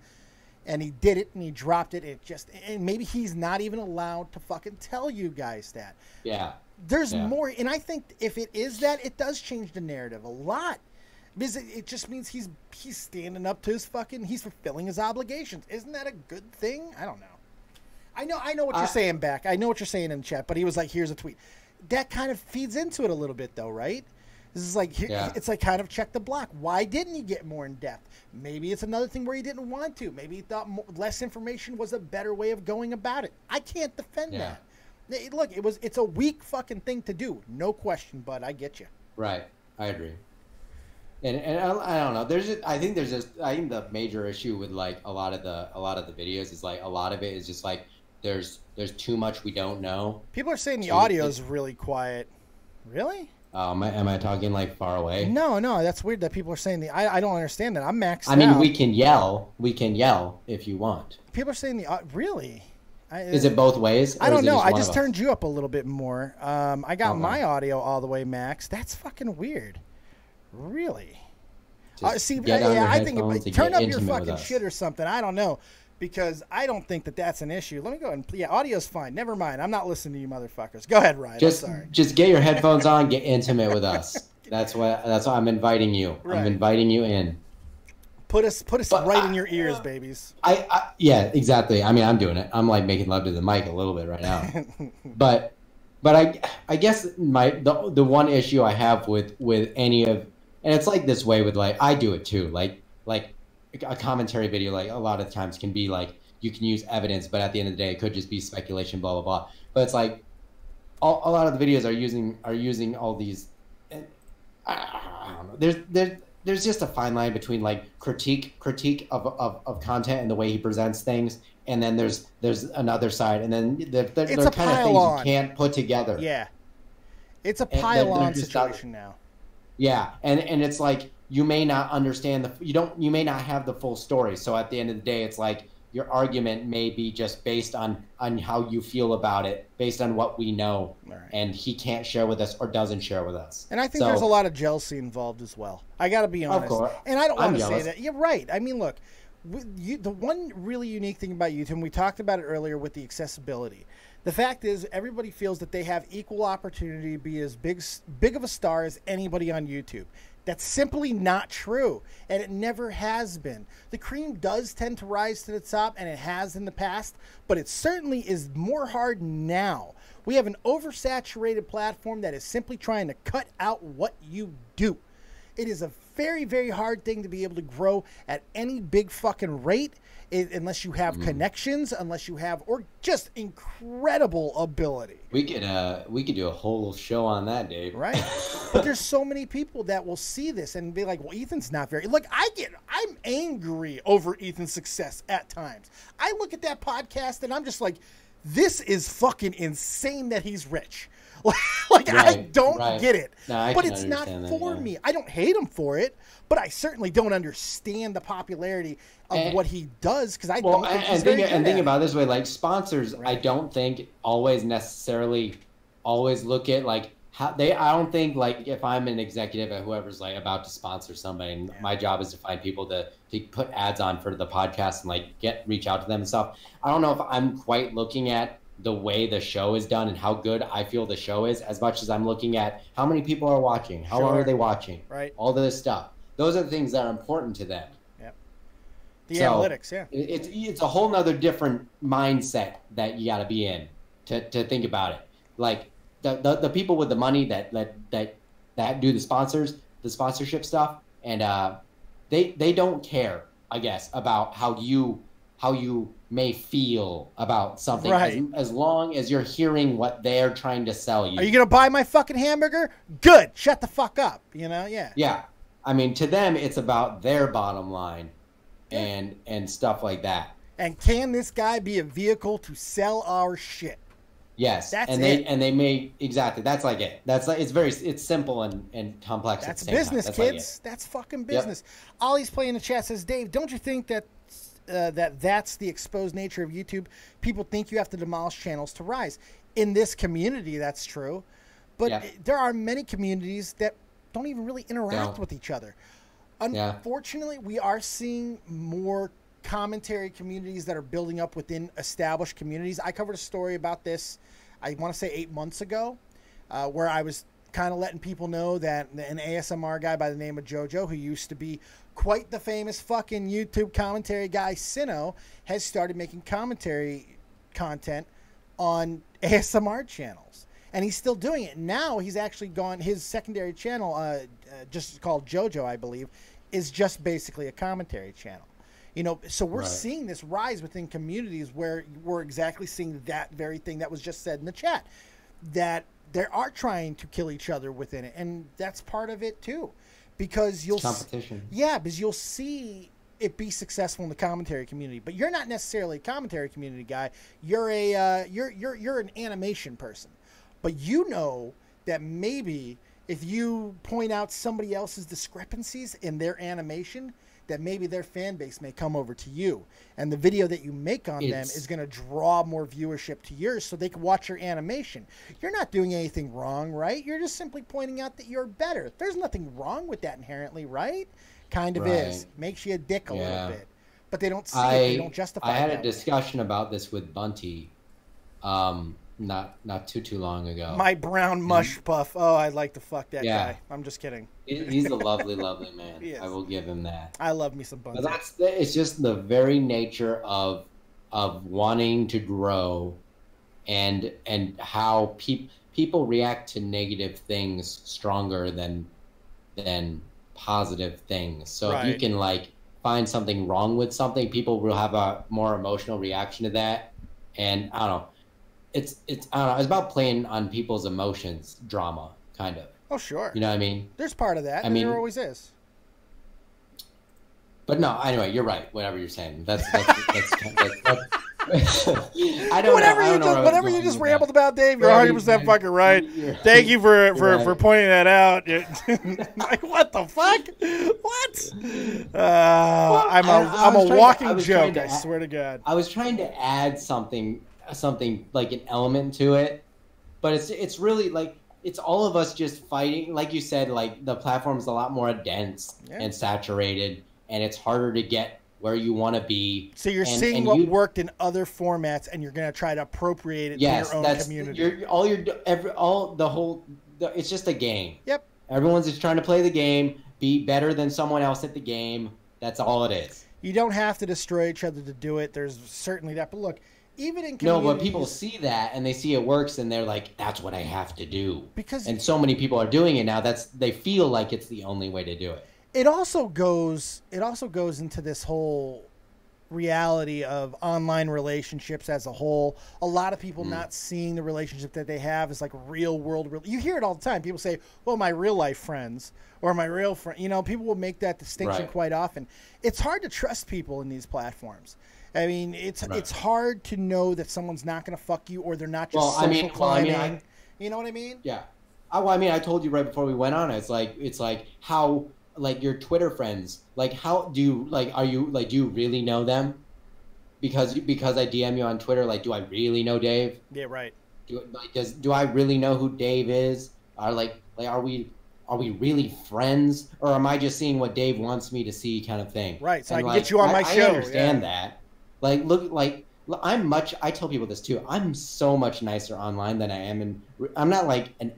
And he did it, and he dropped it. And maybe he's not even allowed to fucking tell you guys that.
Yeah.
There's more, and I think if it is that, it does change the narrative a lot. Because it just means he's standing up to he's fulfilling his obligations. Isn't that a good thing? I don't know. I know what you're saying back. I know what you're saying in the chat, but he was like, here's a tweet. that kind of feeds into it a little bit, though, right? This is like, it's like kind of check the block. Why didn't he get more in depth? Maybe it's another thing where he didn't want to. Maybe he thought less information was a better way of going about it. I can't defend that. Look, it's a weak fucking thing to do, no question. But I get you.
Right, I agree. And I don't know. I think the major issue with like a lot of the videos is like a lot of it is just like there's too much we don't know.
People are saying the audio is really quiet. Really?
Am I talking like far away?
No, that's weird that people are saying I don't understand that. I'm maxed out.
I mean, we can yell if you want.
People are saying really?
Is it both ways?
I don't know. I just turned you up a little bit more. I got my audio all the way max. That's fucking weird. Really? See, I think turn up your fucking shit or something. I don't know. Because I don't think that's an issue. Let me go and audio's fine. Never mind. I'm not listening to you motherfuckers. Go ahead, Ryan.
Just get your headphones on. Get intimate with us. That's why I'm inviting you. Right. I'm inviting you in.
Put us right in your ears, babies.
Yeah, exactly. I mean, I'm doing it. I'm like making love to the mic a little bit right now. but I guess the one issue I have with any of, and it's like this way with like I do it too. Like a commentary video, like a lot of times can be like you can use evidence, but at the end of the day, it could just be speculation, blah blah blah. But it's like a lot of the videos are using all these. I don't know. There's just a fine line between like critique of content and the way he presents things, and then there's another side, and then they're kind of things you can't put together.
Yeah, it's a pile-on situation now.
Yeah, and it's like you may not understand you may not have the full story. So at the end of the day, it's like your argument may be just based on how you feel about it, based on what we know, right. And he can't share with us or doesn't share with us.
And I think there's a lot of jealousy involved as well. I got to be honest.
Of course.
And I don't want to say that. You're right. I mean, look, the one really unique thing about YouTube, and we talked about it earlier with the accessibility. The fact is, everybody feels that they have equal opportunity to be as big of a star as anybody on YouTube. That's simply not true, and it never has been. The cream does tend to rise to the top, and it has in the past, but it certainly is more hard now. We have an oversaturated platform that is simply trying to cut out what you do. It is a very, very hard thing to be able to grow at any big fucking rate, unless you have connections, unless you have, or just incredible ability.
We could do a whole show on that, Dave.
Right. But there's so many people that will see this and be like, well, Ethan's not very, look, I'm angry over Ethan's success at times. I look at that podcast and I'm just like, this is fucking insane that he's rich. Like, right, I don't get it.
No,
but it's not for me. I don't hate him for it, but I certainly don't understand the popularity of what he does, because I don't think he's very good at it.
And think about it this way, like sponsors, right. I don't think always necessarily always look at like how I don't think like if I'm an executive at whoever's like about to sponsor somebody, and my job is to find people to put ads on for the podcast and like reach out to them and stuff. I don't know if I'm quite looking at the way the show is done and how good I feel the show is, as much as I'm looking at how many people are watching, how long are they watching,
right?
All this stuff. Those are the things that are important to them.
Yep. The analytics, yeah.
It's a whole nother different mindset that you got to be in to think about it. Like the people with the money that do the sponsorship stuff, and they don't care, I guess, about how you may feel about something,
right.
as long as you're hearing what they're trying to sell you.
Are you gonna buy my fucking hamburger? Good. Shut the fuck up. You know, yeah.
Yeah. I mean, to them, it's about their bottom line, and stuff like that.
And can this guy be a vehicle to sell our shit?
Yes.
That's
and
it.
they may exactly. That's like it. That's like it's simple and complex.
That's
at the same
business,
time.
kids. That's fucking business. Yep. Ollie's playing in the chat says, Dave, don't you think that that's the exposed nature of YouTube? People think you have to demolish channels to rise. In this community, that's true. But there are many communities that don't even really interact with each other. Unfortunately, we are seeing more commentary communities that are building up within established communities. I covered a story about this, I want to say 8 months ago, where I was kind of letting people know that an ASMR guy by the name of JoJo, who used to be quite the famous fucking YouTube commentary guy, Sino, has started making commentary content on ASMR channels. And he's still doing it. Now he's actually gone, his secondary channel, just called JoJo, I believe, is just basically a commentary channel. You know, so we're seeing this rise within communities where we're exactly seeing that very thing that was just said in the chat, that they are trying to kill each other within it. And that's part of it too, because you'll
competition.
Yeah, because you'll see it be successful in the commentary community, but you're not necessarily a commentary community guy. You're a you're an animation person, but you know that maybe if you point out somebody else's discrepancies in their animation, that maybe their fan base may come over to you, and the video that you make on them is going to draw more viewership to yours so they can watch your animation. You're not doing anything wrong, right? You're just simply pointing out that you're better. There's nothing wrong with that inherently, right? Kind of is. Makes you a dick a little bit. But they don't see it. They don't justify it.
I had a discussion about this with Bunty not too long ago.
My brown mush puff. Oh, I'd like to fuck that guy. I'm just kidding.
He's a lovely, lovely man. I will give him that.
I love me some Bunty.
But it's just the very nature of wanting to grow, and how people react to negative things stronger than positive things. So if you can like find something wrong with something, people will have a more emotional reaction to that. And I don't know. It's about playing on people's emotions, drama, kind of.
Oh, sure.
You know what I mean?
There's part of that. I mean, there always is.
But no, anyway, you're right. Whatever you're saying, that's I don't know.
Whatever you just rambled about, Dave, you're 100% fucking right. Thank you for pointing that out. Like, what the fuck? What? I'm a walking joke. I swear to God.
I was trying to add something like an element to it, but it's really like it's all of us just fighting. Like you said, like the platform's a lot more dense and saturated, and it's harder to get where you want to be.
So you're seeing what worked in other formats, and you're going to try to appropriate it to your own community.
It's just a game.
Yep.
Everyone's just trying to play the game, be better than someone else at the game. That's all it is.
You don't have to destroy each other to do it. There's certainly that. But look, even in communities...
No, but people see that, and they see it works, and they're like, that's what I have to do. And so many people are doing it now, they feel like it's the only way to do it.
It also goes into this whole reality of online relationships as a whole. A lot of people not seeing the relationship that they have as like real world. You hear it all the time. People say, well, my real life friends or my real friend. You know, people will make that distinction quite often. It's hard to trust people in these platforms. I mean, it's hard to know that someone's not going to fuck you or they're not just social climbing. You know what I mean?
Yeah. I told you right before we went on. It's like how like your Twitter friends. Like how do you do you really know them? Because I DM you on Twitter. Like, do I really know Dave?
Yeah, right.
Do I really know who Dave is? Are we really friends, or am I just seeing what Dave wants me to see, kind of thing?
Right. So I can get you on my show.
I understand that. Like, look, I tell people this too. I'm so much nicer online than I am I'm not like an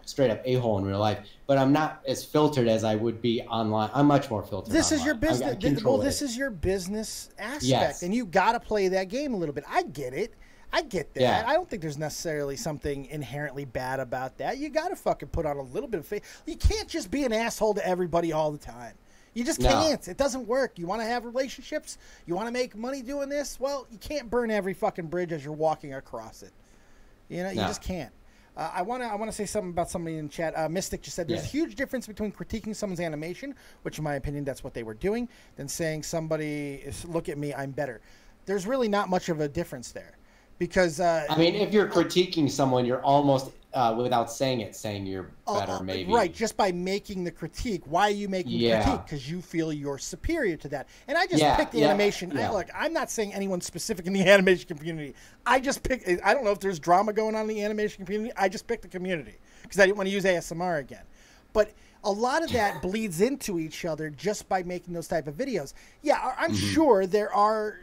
straight up a-hole in real life, but I'm not as filtered as I would be online. I'm much more filtered.
This is your business. This is your business aspect, and you got to play that game a little bit. I get it. I get that. Yeah. I don't think there's necessarily something inherently bad about that. You got to fucking put on a little bit of faith. You can't just be an asshole to everybody all the time. You just can't. It doesn't work. You want to have relationships? You want to make money doing this? Well, you can't burn every fucking bridge as you're walking across it. You know, you just can't. I want to say something about somebody in chat. Mystic just said there's a huge difference between critiquing someone's animation, which in my opinion that's what they were doing, than saying somebody is, look at me, I'm better. There's really not much of a difference there. Because I
mean, if you're critiquing someone, you're almost without saying it, saying you're better, maybe.
Right, just by making the critique. Why are you making the critique? Because you feel you're superior to that. And I just picked the animation. Look, I'm not saying anyone specific in the animation community. I just picked. I don't know if there's drama going on in the animation community. I just picked the community because I didn't want to use ASMR again. But a lot of that bleeds into each other just by making those type of videos. Yeah, I'm sure there are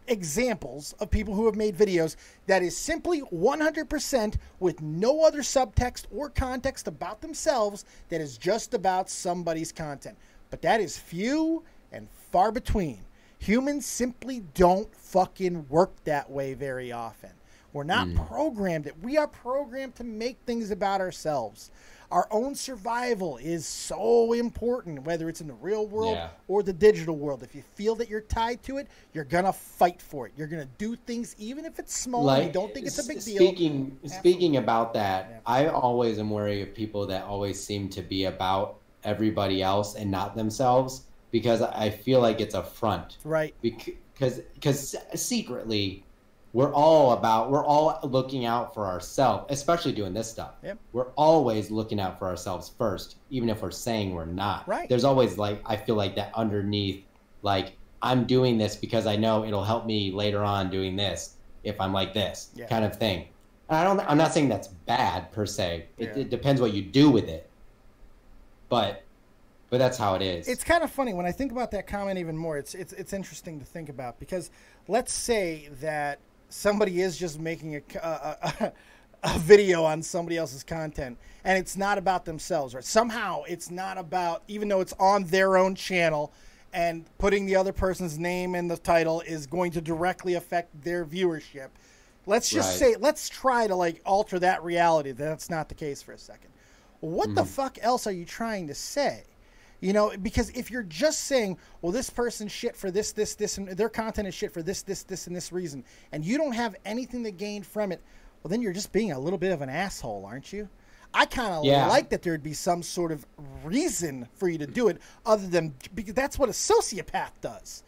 examples of people who have made videos that is simply 100% with no other subtext or context about themselves, that is just about somebody's content. But that is few and far between. Humans simply don't fucking work that way very often. We're not programmed it. We are programmed to make things about ourselves. Our own survival is so important, whether it's in the real world or the digital world. If you feel that you're tied to it, you're going to fight for it. You're going to do things, even if it's small and you don't think it's a big deal.
Speaking about that, I always am wary of people that always seem to be about everybody else and not themselves, because I feel like it's a front.
Right.
Because secretly, we're all looking out for ourselves, especially doing this stuff.
Yep.
We're always looking out for ourselves first, even if we're saying we're not.
Right.
There's always, like, I feel like that underneath, like, I'm doing this because I know it'll help me later on doing this if I'm like this kind of thing. And I'm not saying that's bad per se. It depends what you do with it. But that's how it is.
It's kind of funny when I think about that comment even more. It's interesting to think about, because let's say that somebody is just making a video on somebody else's content, and it's not about themselves, right? Somehow it's not about, even though it's on their own channel, and putting the other person's name in the title is going to directly affect their viewership. Let's just say, let's try to like alter that reality. That's not the case for a second. What the fuck else are you trying to say? You know, because if you're just saying, well, this person's shit for this, and their content is shit for this, and this reason, and you don't have anything to gain from it, well, then you're just being a little bit of an asshole, aren't you? I kind of like that there'd be some sort of reason for you to do it, other than, because that's what a sociopath does.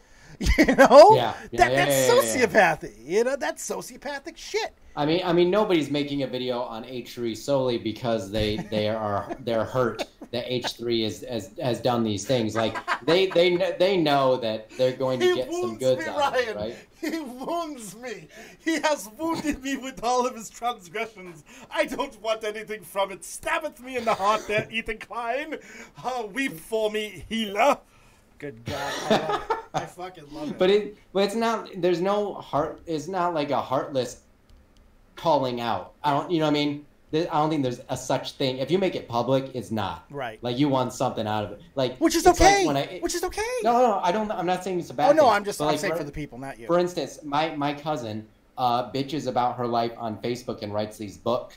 You know? That's sociopathy. You know, that's sociopathic shit.
I mean, nobody's making a video on H3 solely because they're hurt that H3 has done these things. Like they know that they're going to get some goods out of it, right?
He wounds me. He has wounded me with all of his transgressions. I don't want anything from it. Stabbeth me in the heart there, Ethan Klein. Weep for me, healer. Good God, I love it. I fucking love it.
But it's not. There's no heart. It's not like a heartless calling out. You know what I mean? I don't think there's a such thing. If you make it public, it's not.
Right.
Like you want something out of it. Like
which is okay. Which is okay.
No, I don't. I'm not saying it's a bad thing.
Oh no, I'm saying for the people, not you.
For instance, my cousin bitches about her life on Facebook and writes these book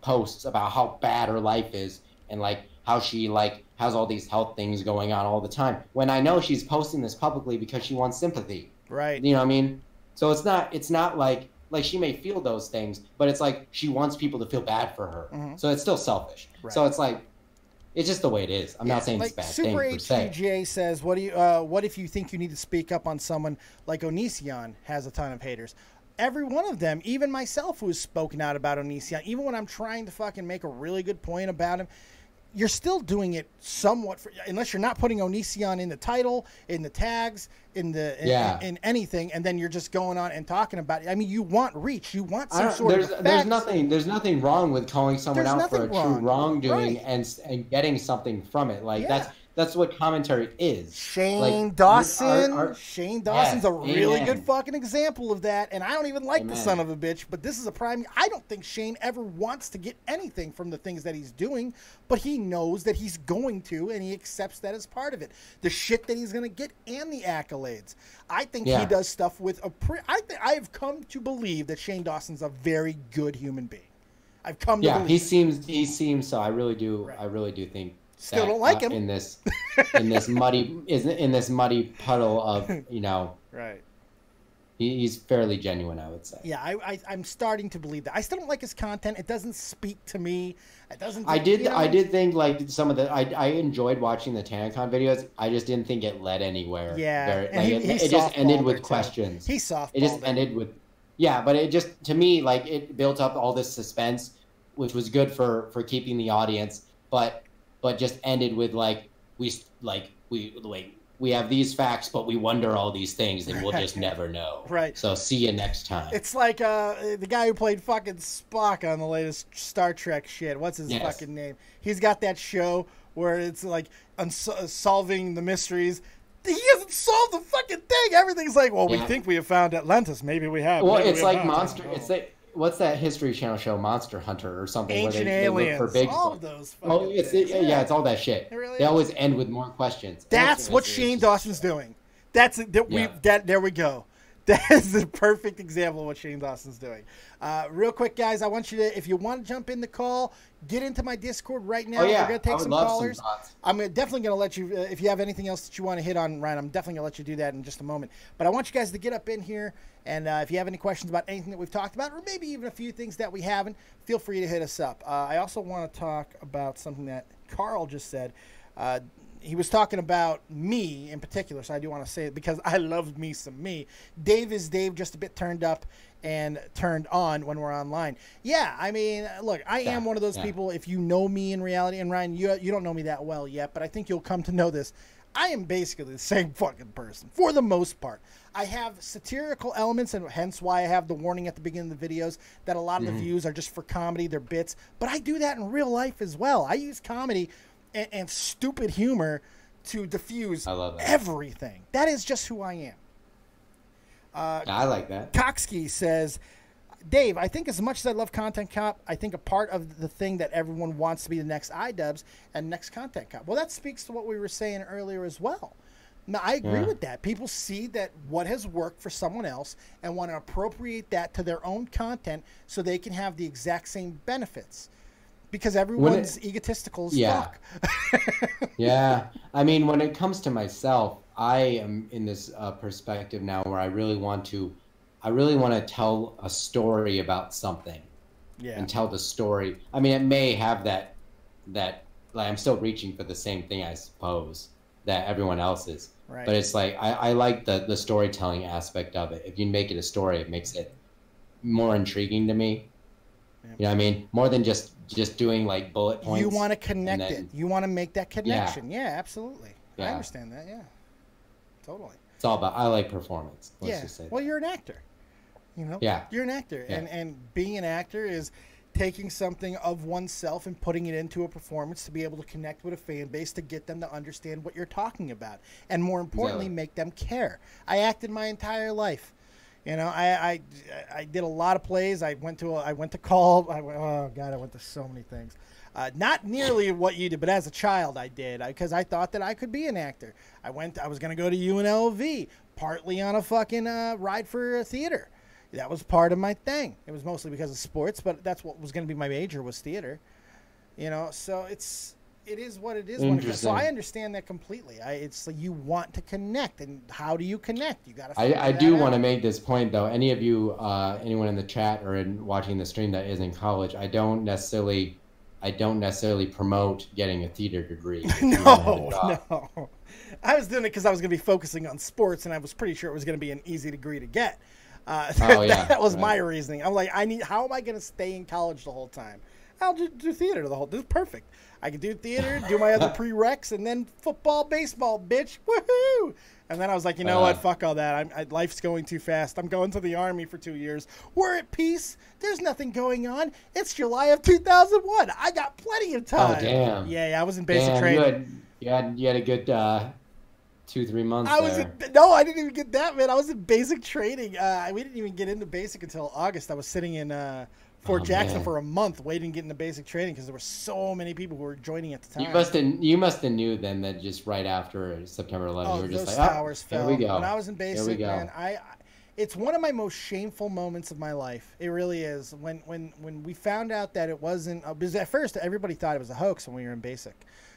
posts about how bad her life is, and like how she like has all these health things going on all the time. When I know she's posting this publicly because she wants sympathy.
Right.
You know what I mean? So it's not like she may feel those things, but it's like she wants people to feel bad for her. So it's still selfish. Right. So it's like, it's just the way it is. I'm not saying it's a bad thing per se.
Super HTJ says, what if you think you need to speak up on someone like Onision has a ton of haters? Every one of them, even myself who has spoken out about Onision, even when I'm trying to fucking make a really good point about him, you're still doing it somewhat unless you're not putting Onision in the title, in the tags, in anything, and then you're just going on and talking about it. I mean, you want reach, you want some sort of effect.
There's nothing wrong with calling someone out for a true wrongdoing and getting something from it. Like that's what commentary is.
Shane Dawson. Shane Dawson's a really good fucking example of that. And I don't even like the son of a bitch, but this is a prime. I don't think Shane ever wants to get anything from the things that he's doing, but he knows that he's going to, and he accepts that as part of it. The shit that he's going to get and the accolades. I think he does stuff with I have come to believe that Shane Dawson's a very good human being. I've come to believe.
He seems so. I really do. Right. I really do think.
Still don't like him
in this muddy puddle of, you know.
Right.
He's fairly genuine, I would say.
Yeah, I'm starting to believe that. I still don't like his content. It doesn't speak to me. It doesn't.
I did think like some of the I enjoyed watching the TanaCon videos. I just didn't think it led anywhere.
Yeah,
it just ended with questions.
He softballed.
It just ended with but it just, to me, like, it built up all this suspense, which was good for keeping the audience, but just ended with we have these facts, but we wonder all these things, and we'll just never know.
Right.
So see you next time.
It's like the guy who played fucking Spock on the latest Star Trek shit. What's his fucking name? He's got that show where it's like solving the mysteries. He hasn't solved the fucking thing. Everything's like, well, we think we have found Atlantis. Maybe we have.
Well, it's like Monster. It's like, what's that History Channel show, Monster Hunter or something?
Ancient
where they look for big.
All of those. Things.
It's all that shit.
Really
they always end with more questions.
That's what Shane Dawson's doing. There we go. That is the perfect example of what Shane Dawson's doing. Real quick, guys, I want you to, if you want to jump in the call, get into my Discord right now.
Oh, yeah.
We're going to take some callers. I'm definitely going to let you, if you have anything else that you want to hit on, Ryan, I'm definitely going to let you do that in just a moment. But I want you guys to get up in here, and if you have any questions about anything that we've talked about, or maybe even a few things that we haven't, feel free to hit us up. I also want to talk about something that Carl just said. He was talking about me in particular, so I do want to say it because I love me some me. Dave is Dave, just a bit turned up and turned on when we're online. Yeah, I mean, look, I am one of those people, if you know me in reality, and Ryan, you don't know me that well yet, but I think you'll come to know this. I am basically the same fucking person, for the most part. I have satirical elements, and hence why I have the warning at the beginning of the videos that a lot of the views are just for comedy, they're bits. But I do that in real life as well. I use comedy and stupid humor to diffuse everything. That is just who I am.
I like that.
Coxkey says, Dave, I think as much as I love Content Cop, I think a part of the thing that everyone wants to be the next iDubbbz and next Content Cop. Well, that speaks to what we were saying earlier as well. Now, I agree with that. People see that what has worked for someone else and want to appropriate that to their own content so they can have the exact same benefits. Because everyone's egotistical as fuck.
Yeah. I mean, when it comes to myself, I am in this perspective now where I really want to tell a story about something. And tell the story. I mean, it may have that like, I'm still reaching for the same thing, I suppose, that everyone else is.
Right.
But it's like, I like the storytelling aspect of it. If you make it a story, it makes it more intriguing to me. You know what I mean? More than just doing like bullet points.
You want to connect it. You want to make that connection. Yeah, absolutely. I understand that. Yeah, totally.
It's all about, I like performance. Let's just say that.
Well, you're an actor. You know?
Yeah.
You're an actor. Yeah. And being an actor is taking something of oneself and putting it into a performance to be able to connect with a fan base, to get them to understand what you're talking about. And more importantly, make them care. I acted my entire life. You know, I did a lot of plays. I went to call. Oh God, I went to so many things. Not nearly what you did, but as a child I did, because I thought that I could be an actor. I was going to go to UNLV, partly on a fucking ride for a theater. That was part of my thing. It was mostly because of sports, but that's what was going to be my major, was theater. You know, so it is what it is. So I understand that completely. It's like you want to connect, and how do you connect? You got to.
I do want to make this point though. Any of you, anyone in the chat or watching the stream that is in college, I don't necessarily promote getting a theater degree.
No. I was doing it because I was going to be focusing on sports, and I was pretty sure it was going to be an easy degree to get. That was my reasoning. I'm like, how am I going to stay in college the whole time? I'll just do theater this is perfect. I can do theater, do my other prereqs, and then football, baseball, bitch. Woohoo! And then I was like, you know what? Fuck all that. Life's going too fast. I'm going to the Army for 2 years. We're at peace. There's nothing going on. It's July of 2001. I got plenty of time.
Oh, damn.
Yeah, I was in basic training.
You had a good 2-3 months
No, I didn't even get that, man. I was in basic training. We didn't even get into basic until August. I was sitting in Fort Jackson for a month waiting to get into basic training because there were so many people who were joining at the time.
You must have knew then that just right after September 11th, you were just
those
like,
towers fell.
Here we go.
When I was in basic, man, it's one of my most shameful moments of my life. It really is. When we found out that it wasn't, because at first everybody thought it was a hoax when we were in basic.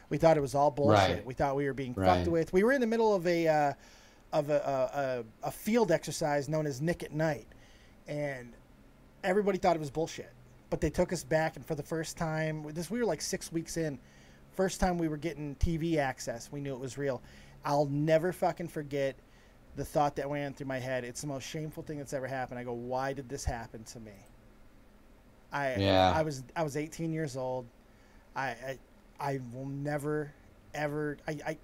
We thought it was all bullshit. Right. We thought we were being fucked with. We were in the middle of a field exercise known as Nick at Night, and everybody thought it was bullshit. But they took us back, and for the first time, we were like 6 weeks in. First time we were getting TV access, we knew it was real. I'll never fucking forget the thought that went through my head. It's the most shameful thing that's ever happened. I go, why did this happen to me? I was 18 years old. I will never ever. I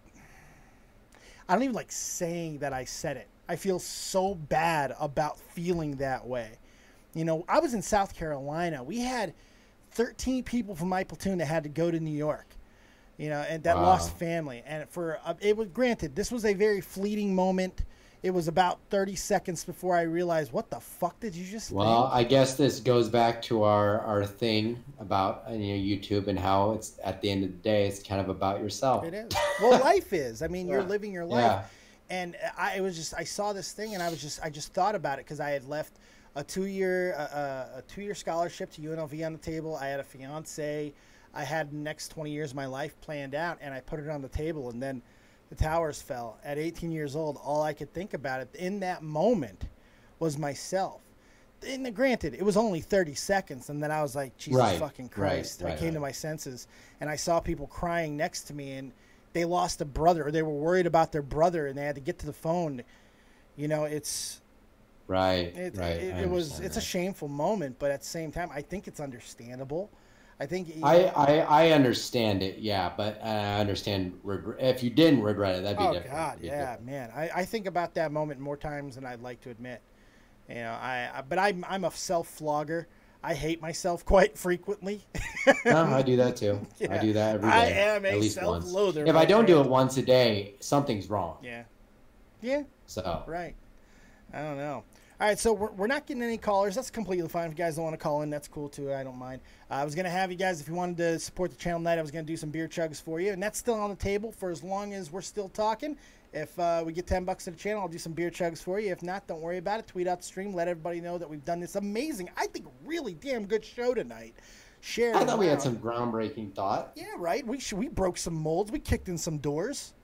don't even like saying that I said it. I feel so bad about feeling that way. You know, I was in South Carolina. We had 13 people from my platoon that had to go to New York, you know, and that lost family. And it was granted, this was a very fleeting moment. It was about 30 seconds before I realized, what the fuck did you just think?
I guess this goes back to our thing about YouTube and how it's, at the end of the day, it's kind of about yourself.
It is. Well, life is. I mean, you're living your life. I saw this thing, and I just thought about it because I had left a 2-year scholarship to UNLV on the table. I had a fiance. I had the next 20 years of my life planned out, and I put it on the table, and then the towers fell. At 18 years old, all I could think about it in that moment was myself. And granted, it was only 30 seconds, and then I was like, Jesus fucking Christ. I came to my senses, and I saw people crying next to me, and they lost a brother, or they were worried about their brother, and they had to get to the phone. You know, it's... It's a shameful moment, but at the same time, I think it's understandable. I think
I understand it, yeah, but I understand if you didn't regret it, that'd be different. Oh God,
yeah, man. I think about that moment more times than I'd like to admit. You know, but I'm a self-flogger. I hate myself quite frequently.
No, I do that too. Yeah. I do that every day.
I am a self-loather.
If I don't do it once a day, something's wrong.
Yeah. Yeah.
So.
Right. I don't know. All right, so we're not getting any callers. That's completely fine. If you guys don't want to call in, that's cool too. I don't mind. I was going to have you guys, if you wanted to support the channel tonight, I was going to do some beer chugs for you. And that's still on the table for as long as we're still talking. If we get $10 to the channel, I'll do some beer chugs for you. If not, don't worry about it. Tweet out the stream. Let everybody know that we've done this amazing, I think, really damn good show tonight. Share.
I thought we had some groundbreaking thought.
Yeah, right. We broke some molds. We kicked in some doors.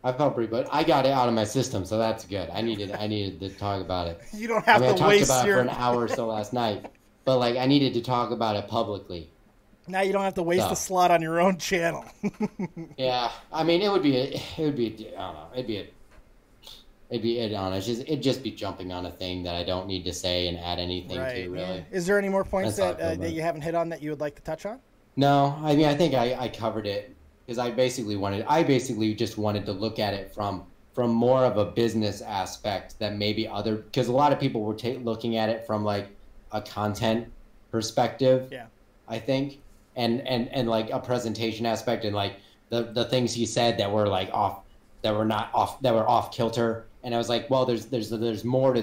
I felt pretty good. I got it out of my system, so that's good. I needed to talk about it.
You don't have to waste
I talked about it for an hour or so last night, but like I needed to talk about it publicly.
Now you don't have to waste a slot on your own channel.
Yeah, I mean I don't know. It'd just be jumping on a thing that I don't need to say and add anything to really.
Yeah. Is there any more points that you haven't hit on that you would like to touch on?
No, I mean I think I covered it. Because I basically just wanted to look at it from more of a business aspect that maybe because a lot of people were looking at it from like a content perspective.
Yeah.
I think, and like a presentation aspect, and like the things he said that were like that were off kilter. And I was like, well, there's more to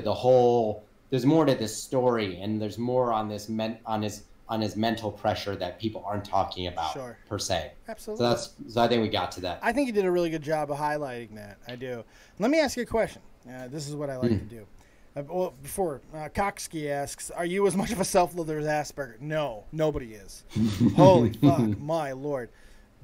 there's more to this story, and there's more on his mental pressure that people aren't talking about per se.
Absolutely.
So I think we got to that.
I think you did a really good job of highlighting that. I do. Let me ask you a question. This is what I like to do. Before Coxkey asks, are you as much of a self-loather as Assburger? No, nobody is. Holy fuck, my Lord.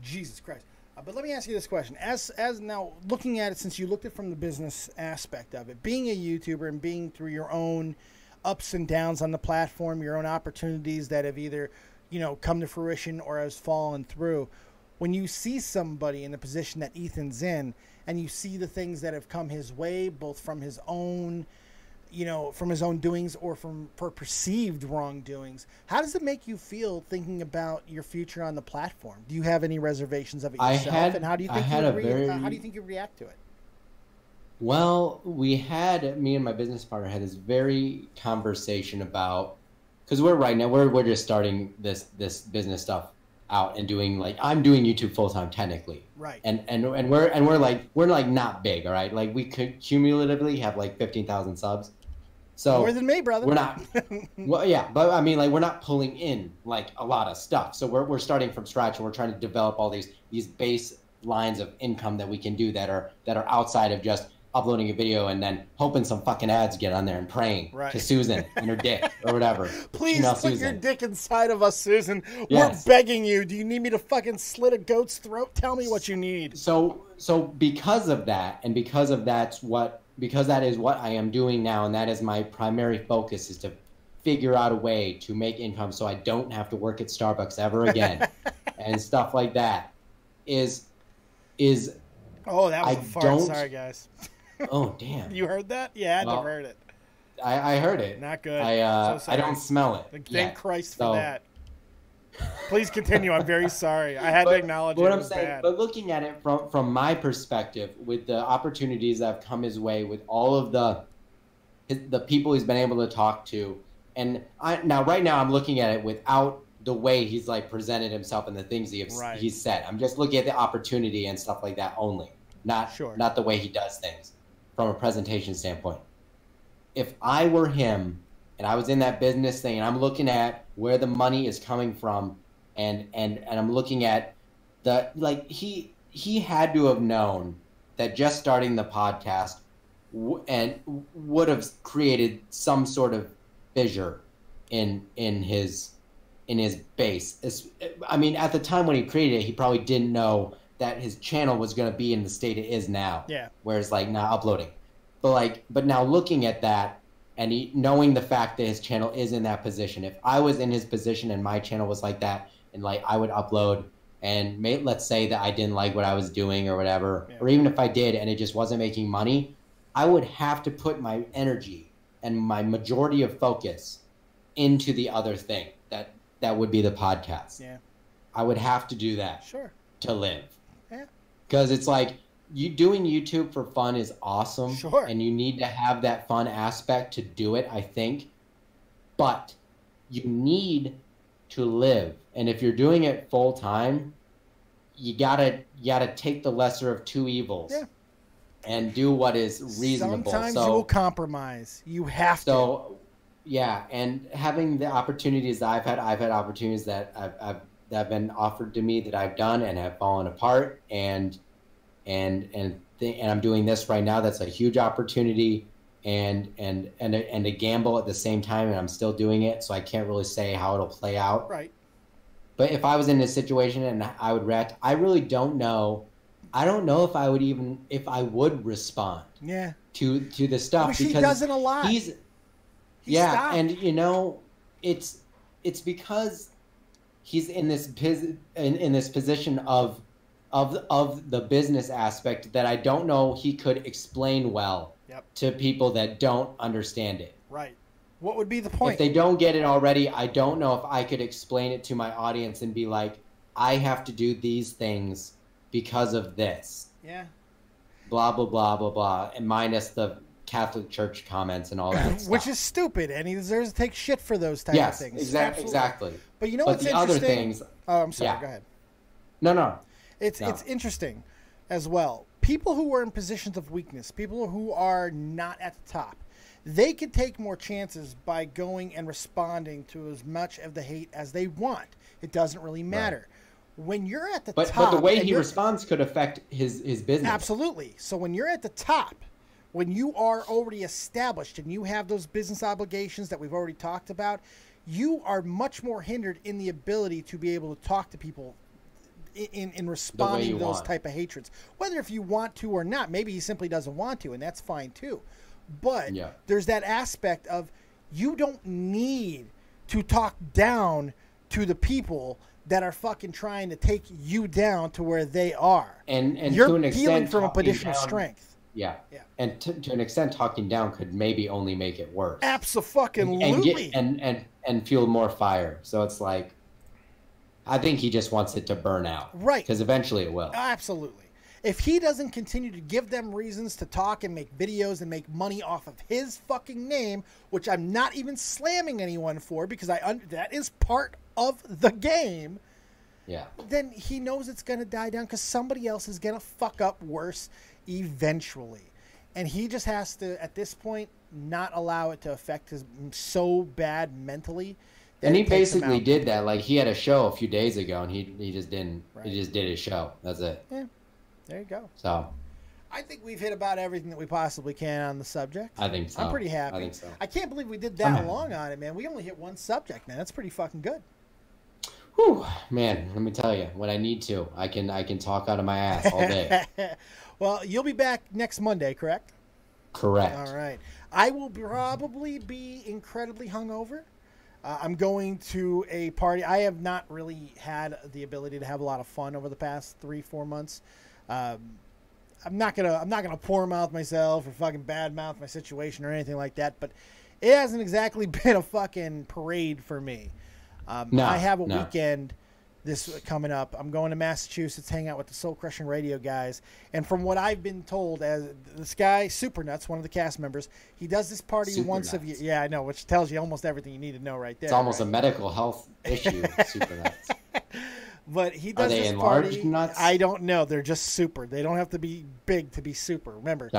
Jesus Christ. But let me ask you this question. As now looking at it, since you looked at it from the business aspect of it, being a YouTuber and being through your own ups and downs on the platform, your own opportunities that have either, come to fruition or has fallen through. When you see somebody in the position that Ethan's in, and you see the things that have come his way, both from his own, from his own doings or for perceived wrongdoings, how does it make you feel thinking about your future on the platform? Do you have any reservations of it yourself? And how do you think you react to it?
Well, me and my business partner had this very conversation about, because we're just starting this business stuff out and doing I'm doing YouTube full time technically,
right?
And we're not big, all right? Like we could cumulatively have 15,000 subs, so
more than me, brother.
We're not, well, yeah, but I mean we're not pulling in a lot of stuff, so we're starting from scratch and we're trying to develop all these base lines of income that we can do that are outside of just uploading a video and then hoping some fucking ads get on there and praying to Susan and her dick or whatever.
Please put your dick inside of us, Susan. Yes. We're begging you. Do you need me to fucking slit a goat's throat? Tell me what you need.
So because of that, and because that is what I am doing now, and that is my primary focus, is to figure out a way to make income so I don't have to work at Starbucks ever again and stuff like that is
oh, that was a fart. Sorry, guys.
Oh, damn.
You heard that? Yeah, I never heard it.
I heard it.
Not good.
I don't smell it.
Thank Christ for that. Please continue. I'm very sorry. I had to acknowledge it.
What
I'm saying,
bad. But looking at it from my perspective, with the opportunities that have come his way, with all of the people he's been able to talk to, and right now I'm looking at it without the way he's presented himself and the things he's said. I'm just looking at the opportunity and stuff like that only, not the way he does things from a presentation standpoint. If I were him and I was in that business thing and I'm looking at where the money is coming from and I'm looking at he had to have known that just starting the podcast would have created some sort of fissure in his base. I mean, at the time when he created it, he probably didn't know that his channel was going to be in the state it is now.
Yeah.
Where it's like not uploading, but now looking at that and knowing the fact that his channel is in that position. If I was in his position and my channel was like that, and like I would upload and let's say that I didn't like what I was doing or whatever, or even if I did and it just wasn't making money, I would have to put my energy and my majority of focus into the other thing that would be the podcast.
Yeah.
I would have to do that.
Sure.
To live.
Yeah.
Because it's like doing YouTube for fun is awesome.
Sure.
And you need to have that fun aspect to do it, I think. But you need to live. And if you're doing it full time, you gotta take the lesser of two evils. Yeah. And do what is reasonable.
Sometimes you will compromise. You have to.
Yeah, and having the opportunities that I've had opportunities that that have been offered to me that I've done and have fallen apart, and I'm doing this right now. That's a huge opportunity, and a gamble at the same time, and I'm still doing it. So I can't really say how it'll play out.
Right.
But if I was in this situation and I would react, I really don't know. I don't know if I would respond.
Yeah.
To the stuff,
which
because
he doesn't a lot.
He
stopped.
And it's because he's in this position of the business aspect that I don't know he could explain well to people that don't understand it.
Right. What would be the point?
If they don't get it already, I don't know if I could explain it to my audience and be like, I have to do these things because of this.
Yeah.
Blah, blah, blah, blah, blah. And minus the Catholic Church comments and all that stuff.
Which is stupid, and he deserves to take shit for those type of things.
Exactly.
But you know what's
the
interesting?
Other things,
oh, I'm sorry. Go ahead.
No.
It's interesting as well. People who are in positions of weakness, people who are not at the top, they can take more chances by going and responding to as much of the hate as they want. It doesn't really matter. Right. When you're at the top...
But the way he responds could affect his business.
Absolutely. So when you're at the top, when you are already established and you have those business obligations that we've already talked about, you are much more hindered in the ability to be able to talk to people in responding to those type of hatreds. Whether if you want to or not, maybe he simply doesn't want to, and that's fine too. But there's that aspect of you don't need to talk down to the people that are fucking trying to take you down to where they are.
And
you're
to an extent,
dealing from a position of strength.
Yeah. And to an extent, talking down could maybe only make it worse.
Absolutely.
And fuel more fire. So it's like, I think he just wants it to burn out.
Right.
Because eventually it will.
Absolutely. If he doesn't continue to give them reasons to talk and make videos and make money off of his fucking name, which I'm not even slamming anyone for because that is part of the game, then he knows it's going to die down because somebody else is going to fuck up worse eventually. And he just has to, at this point, not allow it to affect his so bad mentally.
And he basically did that. Like, he had a show a few days ago, and he just didn't. Right. He just did his show. That's it.
Yeah. There you go.
So,
I think we've hit about everything that we possibly can on the subject.
I think so.
I'm pretty happy.
I think so.
I can't believe we did that long on it, man. We only hit one subject, man. That's pretty fucking good.
Whew, man, let me tell you, when I need to, I can talk out of my ass all day.
Well, you'll be back next Monday, correct?
Correct.
All right. I will probably be incredibly hungover. I'm going to a party. I have not really had the ability to have a lot of fun over the past 3-4 months. I'm not gonna poor mouth myself or fucking bad mouth my situation or anything like that. But it hasn't exactly been a fucking parade for me. I have a weekend this coming up. I'm going to Massachusetts, hang out with the Soul Crushing Radio guys. And from what I've been told, as this guy, Super Nuts, one of the cast members, he does this party once a year. Yeah, I know, which tells you almost everything you need to know right there.
It's almost a medical health issue, Super Nuts.
But he does this party. Nuts? I don't know. They're just super. They don't have to be big to be super. Remember,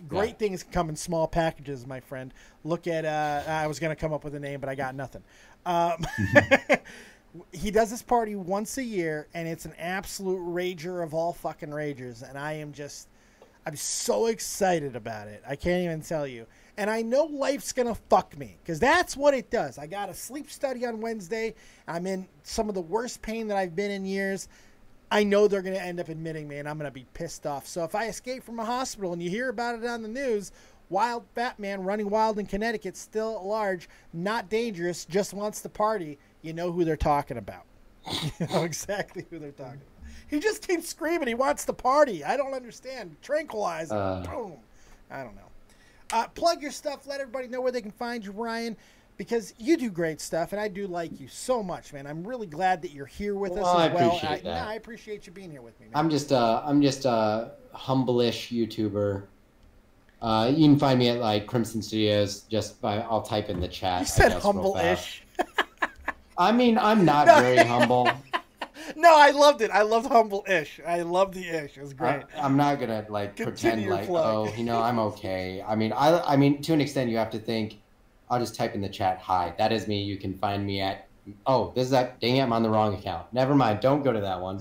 great things come in small packages, my friend. Look at, I was going to come up with a name, but I got nothing. He does this party once a year, and it's an absolute rager of all fucking ragers. And I'm so excited about it. I can't even tell you. And I know life's going to fuck me because that's what it does. I got a sleep study on Wednesday. I'm in some of the worst pain that I've been in years. I know they're going to end up admitting me, and I'm going to be pissed off. So if I escape from a hospital and you hear about it on the news, wild Batman running wild in Connecticut, still at large, not dangerous, just wants to party, you know who they're talking about. You know exactly who they're talking about. He just keeps screaming he wants to party. I don't understand. Tranquilize him. Boom. I don't know. Plug your stuff. Let everybody know where they can find you, Ryan, because you do great stuff, and I do like you so much, man. I'm really glad that you're here with us as well.
I appreciate that.
I appreciate you being here with me, man.
I'm just a humble-ish YouTuber. You can find me at like CrimsonStudios. I'll type in the chat.
You said humble-ish.
I mean, I'm not very humble.
No, I loved it. I loved humble-ish. I loved the ish. It was great.
I'm not gonna like pretend like, oh, you know, I'm okay. I mean, to an extent, you have to think. I'll just type in the chat. Hi, that is me. You can find me at. Oh, this is that. Dang it, I'm on the wrong account. Never mind. Don't go to that one.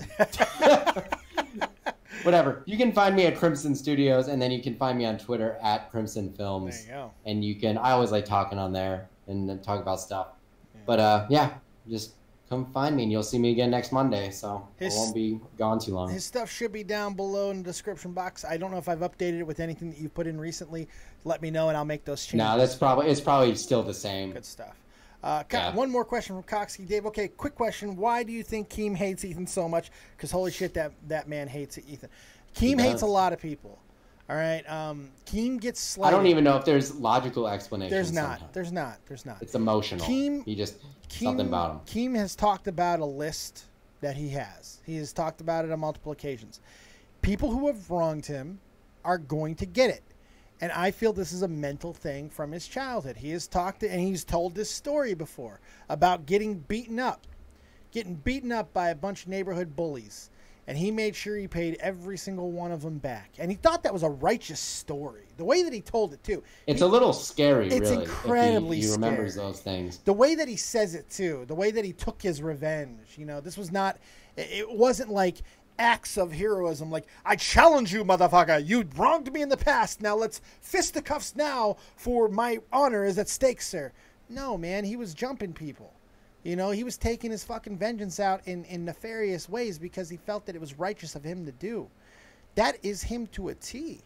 Whatever. You can find me at CrimsonStudios, and then you can find me on Twitter at Crimson Films.
There you go.
And you can. I always like talking on there and talk about stuff. Yeah. But yeah, just. Come find me and you'll see me again next Monday, so I won't be gone too long.
His stuff should be down below in the description box. I don't know if I've updated it with anything that you've put in recently. Let me know and I'll make those changes.
No, it's probably still the same.
Good stuff. One more question from Coxie Dave. Okay, quick question. Why do you think Keem hates Ethan so much? Because holy shit, that man hates Ethan. Keem hates a lot of people. All right. Keem gets slighted.
I don't even know if there's logical explanations.
There's not.
Sometimes.
There's not.
It's emotional. Something about him.
Keem has talked about a list that he has. He has talked about it on multiple occasions. People who have wronged him are going to get it. And I feel this is a mental thing from his childhood. He has talked and he's told this story before about getting beaten up by a bunch of neighborhood bullies. And he made sure he paid every single one of them back. And he thought that was a righteous story. The way that he told it, too.
It's a little scary, really.
It's incredibly
scary. He remembers
scary.
Those things.
The way that he says it, too. The way that he took his revenge. You know, this was not... It wasn't like acts of heroism. Like, I challenge you, motherfucker. You wronged me in the past. Now let's fisticuffs now for my honor is at stake, sir. No, man. He was jumping people. You know, he was taking his fucking vengeance out in nefarious ways because he felt that it was righteous of him to do. That is him to a T.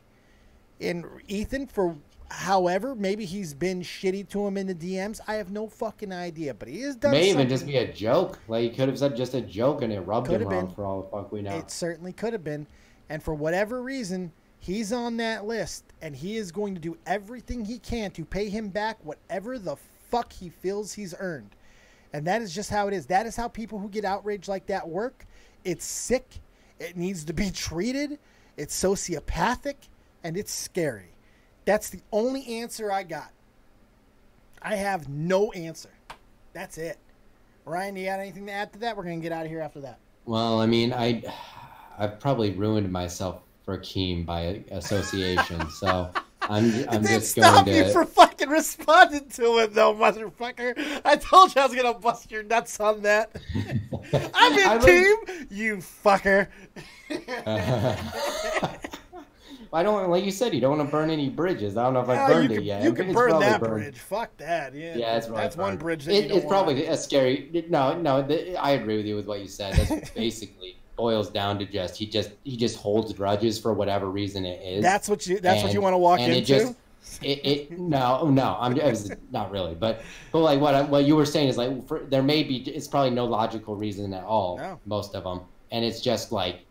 And Ethan, for however, maybe he's been shitty to him in the DMs. I have no fucking idea, but he has done something.
May even just be a joke. Like, he could have said just a joke and it rubbed him wrong for all the fuck we know.
It certainly could have been. And for whatever reason, he's on that list, and he is going to do everything he can to pay him back whatever the fuck he feels he's earned. And that is just how it is. That is how people who get outraged like that work. It's sick. It needs to be treated. It's sociopathic. And it's scary. That's the only answer I got. I have no answer. That's it. Ryan, you got anything to add to that? We're going to get out of here after that.
Well, I mean, I've probably ruined myself for Keem by association. So... I'm just going to...
you for fucking responding to it, though, motherfucker. I told you I was going to bust your nuts on that. I'm in Keem, you fucker.
I don't, like you said, you don't want to burn any bridges. I don't know if I've burned it yet.
You can burn that bridge. Fuck that. Yeah, that's one bridge that you don't
It's probably a scary... No, I agree with you with what you said. That's basically... boils down to he just holds grudges for whatever reason it is.
That's what you want to walk into.
No, not really. But like what you were saying is like it's probably no logical reason at all. No. Most of them, and it's just like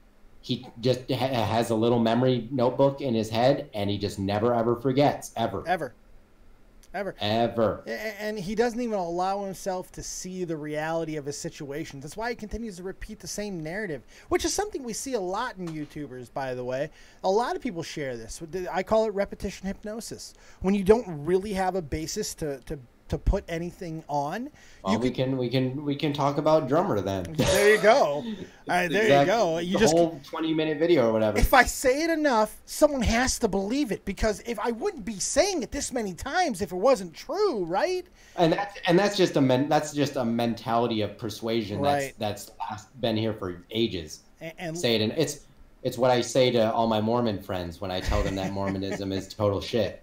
he just has a little memory notebook in his head, and he just never ever forgets ever. And
he doesn't even allow himself to see the reality of his situations. That's why he continues to repeat the same narrative, which is something we see a lot in YouTubers, by the way. A lot of people share this. I call it repetition hypnosis. When you don't really have a basis to put anything on.
Well, we can talk about Drummer then.
There you go. All right, there you go.
You just whole 20-minute video or whatever.
If I say it enough, someone has to believe it, because if I wouldn't be saying it this many times if it wasn't true, right?
And that's just a mentality of persuasion, right? That's been here for ages.
And
say it, and it's what I say to all my Mormon friends when I tell them that Mormonism is total shit.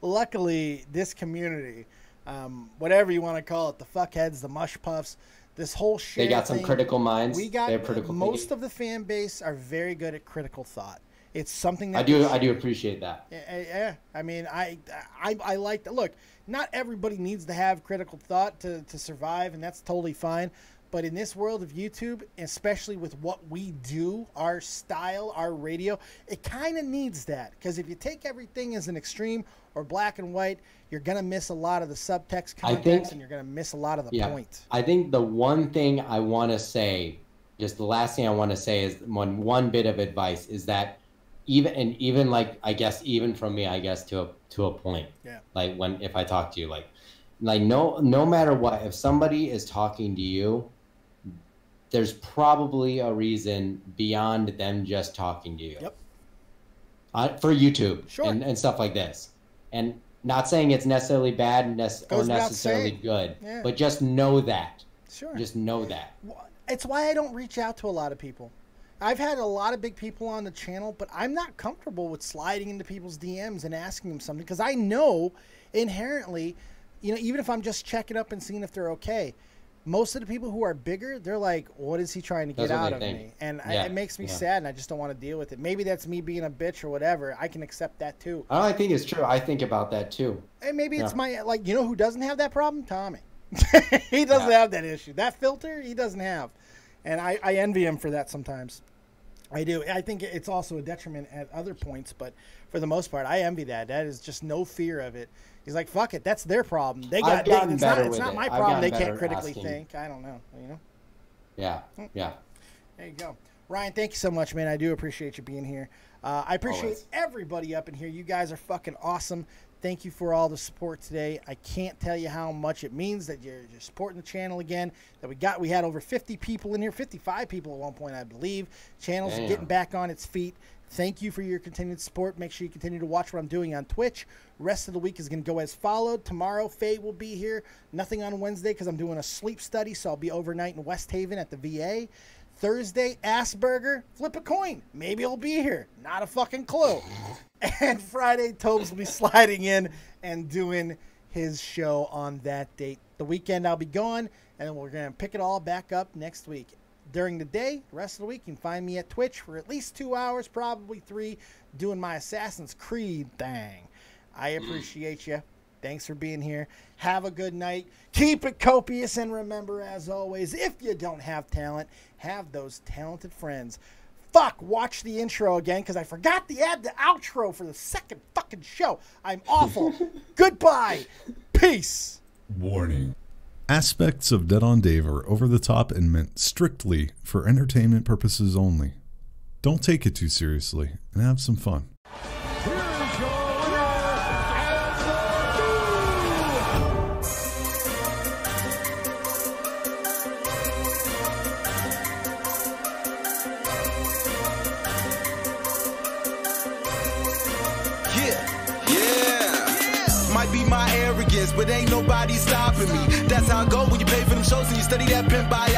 Luckily, this community, whatever you want to call it, the fuckheads, the mush puffs, this whole shit.
They got some critical minds.
We got
critical
most of the fan base are very good at critical thought. It's something that
I do appreciate that.
Yeah, I mean, I like that. Look, not everybody needs to have critical thought to survive, and that's totally fine. But in this world of YouTube, especially with what we do, our style, our radio, it kind of needs that. Because if you take everything as an extreme or black and white, you're going to miss a lot of the subtext context, and you're going to miss a lot of the point.
I think the one thing I want to say, just the last thing I want to say is one bit of advice is that even like, I guess, even from me, I guess, to a point. Yeah. Like if I talk to you, like no matter what, if somebody is talking to you, there's probably a reason beyond them just talking to you. Yep. For YouTube and stuff like this. And not saying it's necessarily bad or necessarily good, but just know that. Sure. Just know that.
It's why I don't reach out to a lot of people. I've had a lot of big people on the channel, but I'm not comfortable with sliding into people's DMs and asking them something because I know inherently, even if I'm just checking up and seeing if they're okay, most of the people who are bigger, they're like, what is he trying to get out of me? And it makes me sad, and I just don't want to deal with it. Maybe that's me being a bitch or whatever. I can accept that, too.
I think it's true. I think about that, too.
And maybe it's my, who doesn't have that problem? Tommy. He doesn't have that issue. That filter, he doesn't have. And I envy him for that sometimes. I do. I think it's also a detriment at other points, but for the most part, I envy that. That is just no fear of it. He's like, fuck it, that's their problem. It's not my problem. They can't critically think. I don't know.
Yeah.
There you go. Ryan, thank you so much, man. I do appreciate you being here. I appreciate everybody up in here. You guys are fucking awesome. Thank you for all the support today. I can't tell you how much it means that you're supporting the channel again. That we had over 50 people in here, 55 people at one point, I believe. Channel's getting back on its feet. Thank you for your continued support. Make sure you continue to watch what I'm doing on Twitch. Rest of the week is going to go as followed. Tomorrow, Faye will be here. Nothing on Wednesday because I'm doing a sleep study, so I'll be overnight in West Haven at the VA. Thursday, Assburger, flip a coin. Maybe he'll be here. Not a fucking clue. And Friday, Tobes will be sliding in and doing his show on that date. The weekend, I'll be gone, and then we're going to pick it all back up next week. During the day, the rest of the week, you can find me at Twitch for at least 2 hours, probably 3, doing my Assassin's Creed thing. I appreciate you. Thanks for being here. Have a good night. Keep it copious, and remember, as always, if you don't have talent, have those talented friends. Fuck, watch the intro again, because I forgot to add the outro for the second fucking show. I'm awful. Goodbye. Peace.
Warning. Aspects of Dead on Dave are over the top and meant strictly for entertainment purposes only. Don't take it too seriously, and have some fun.
But ain't nobody stopping me. That's how I go when you pay for them shows and you study that pimp by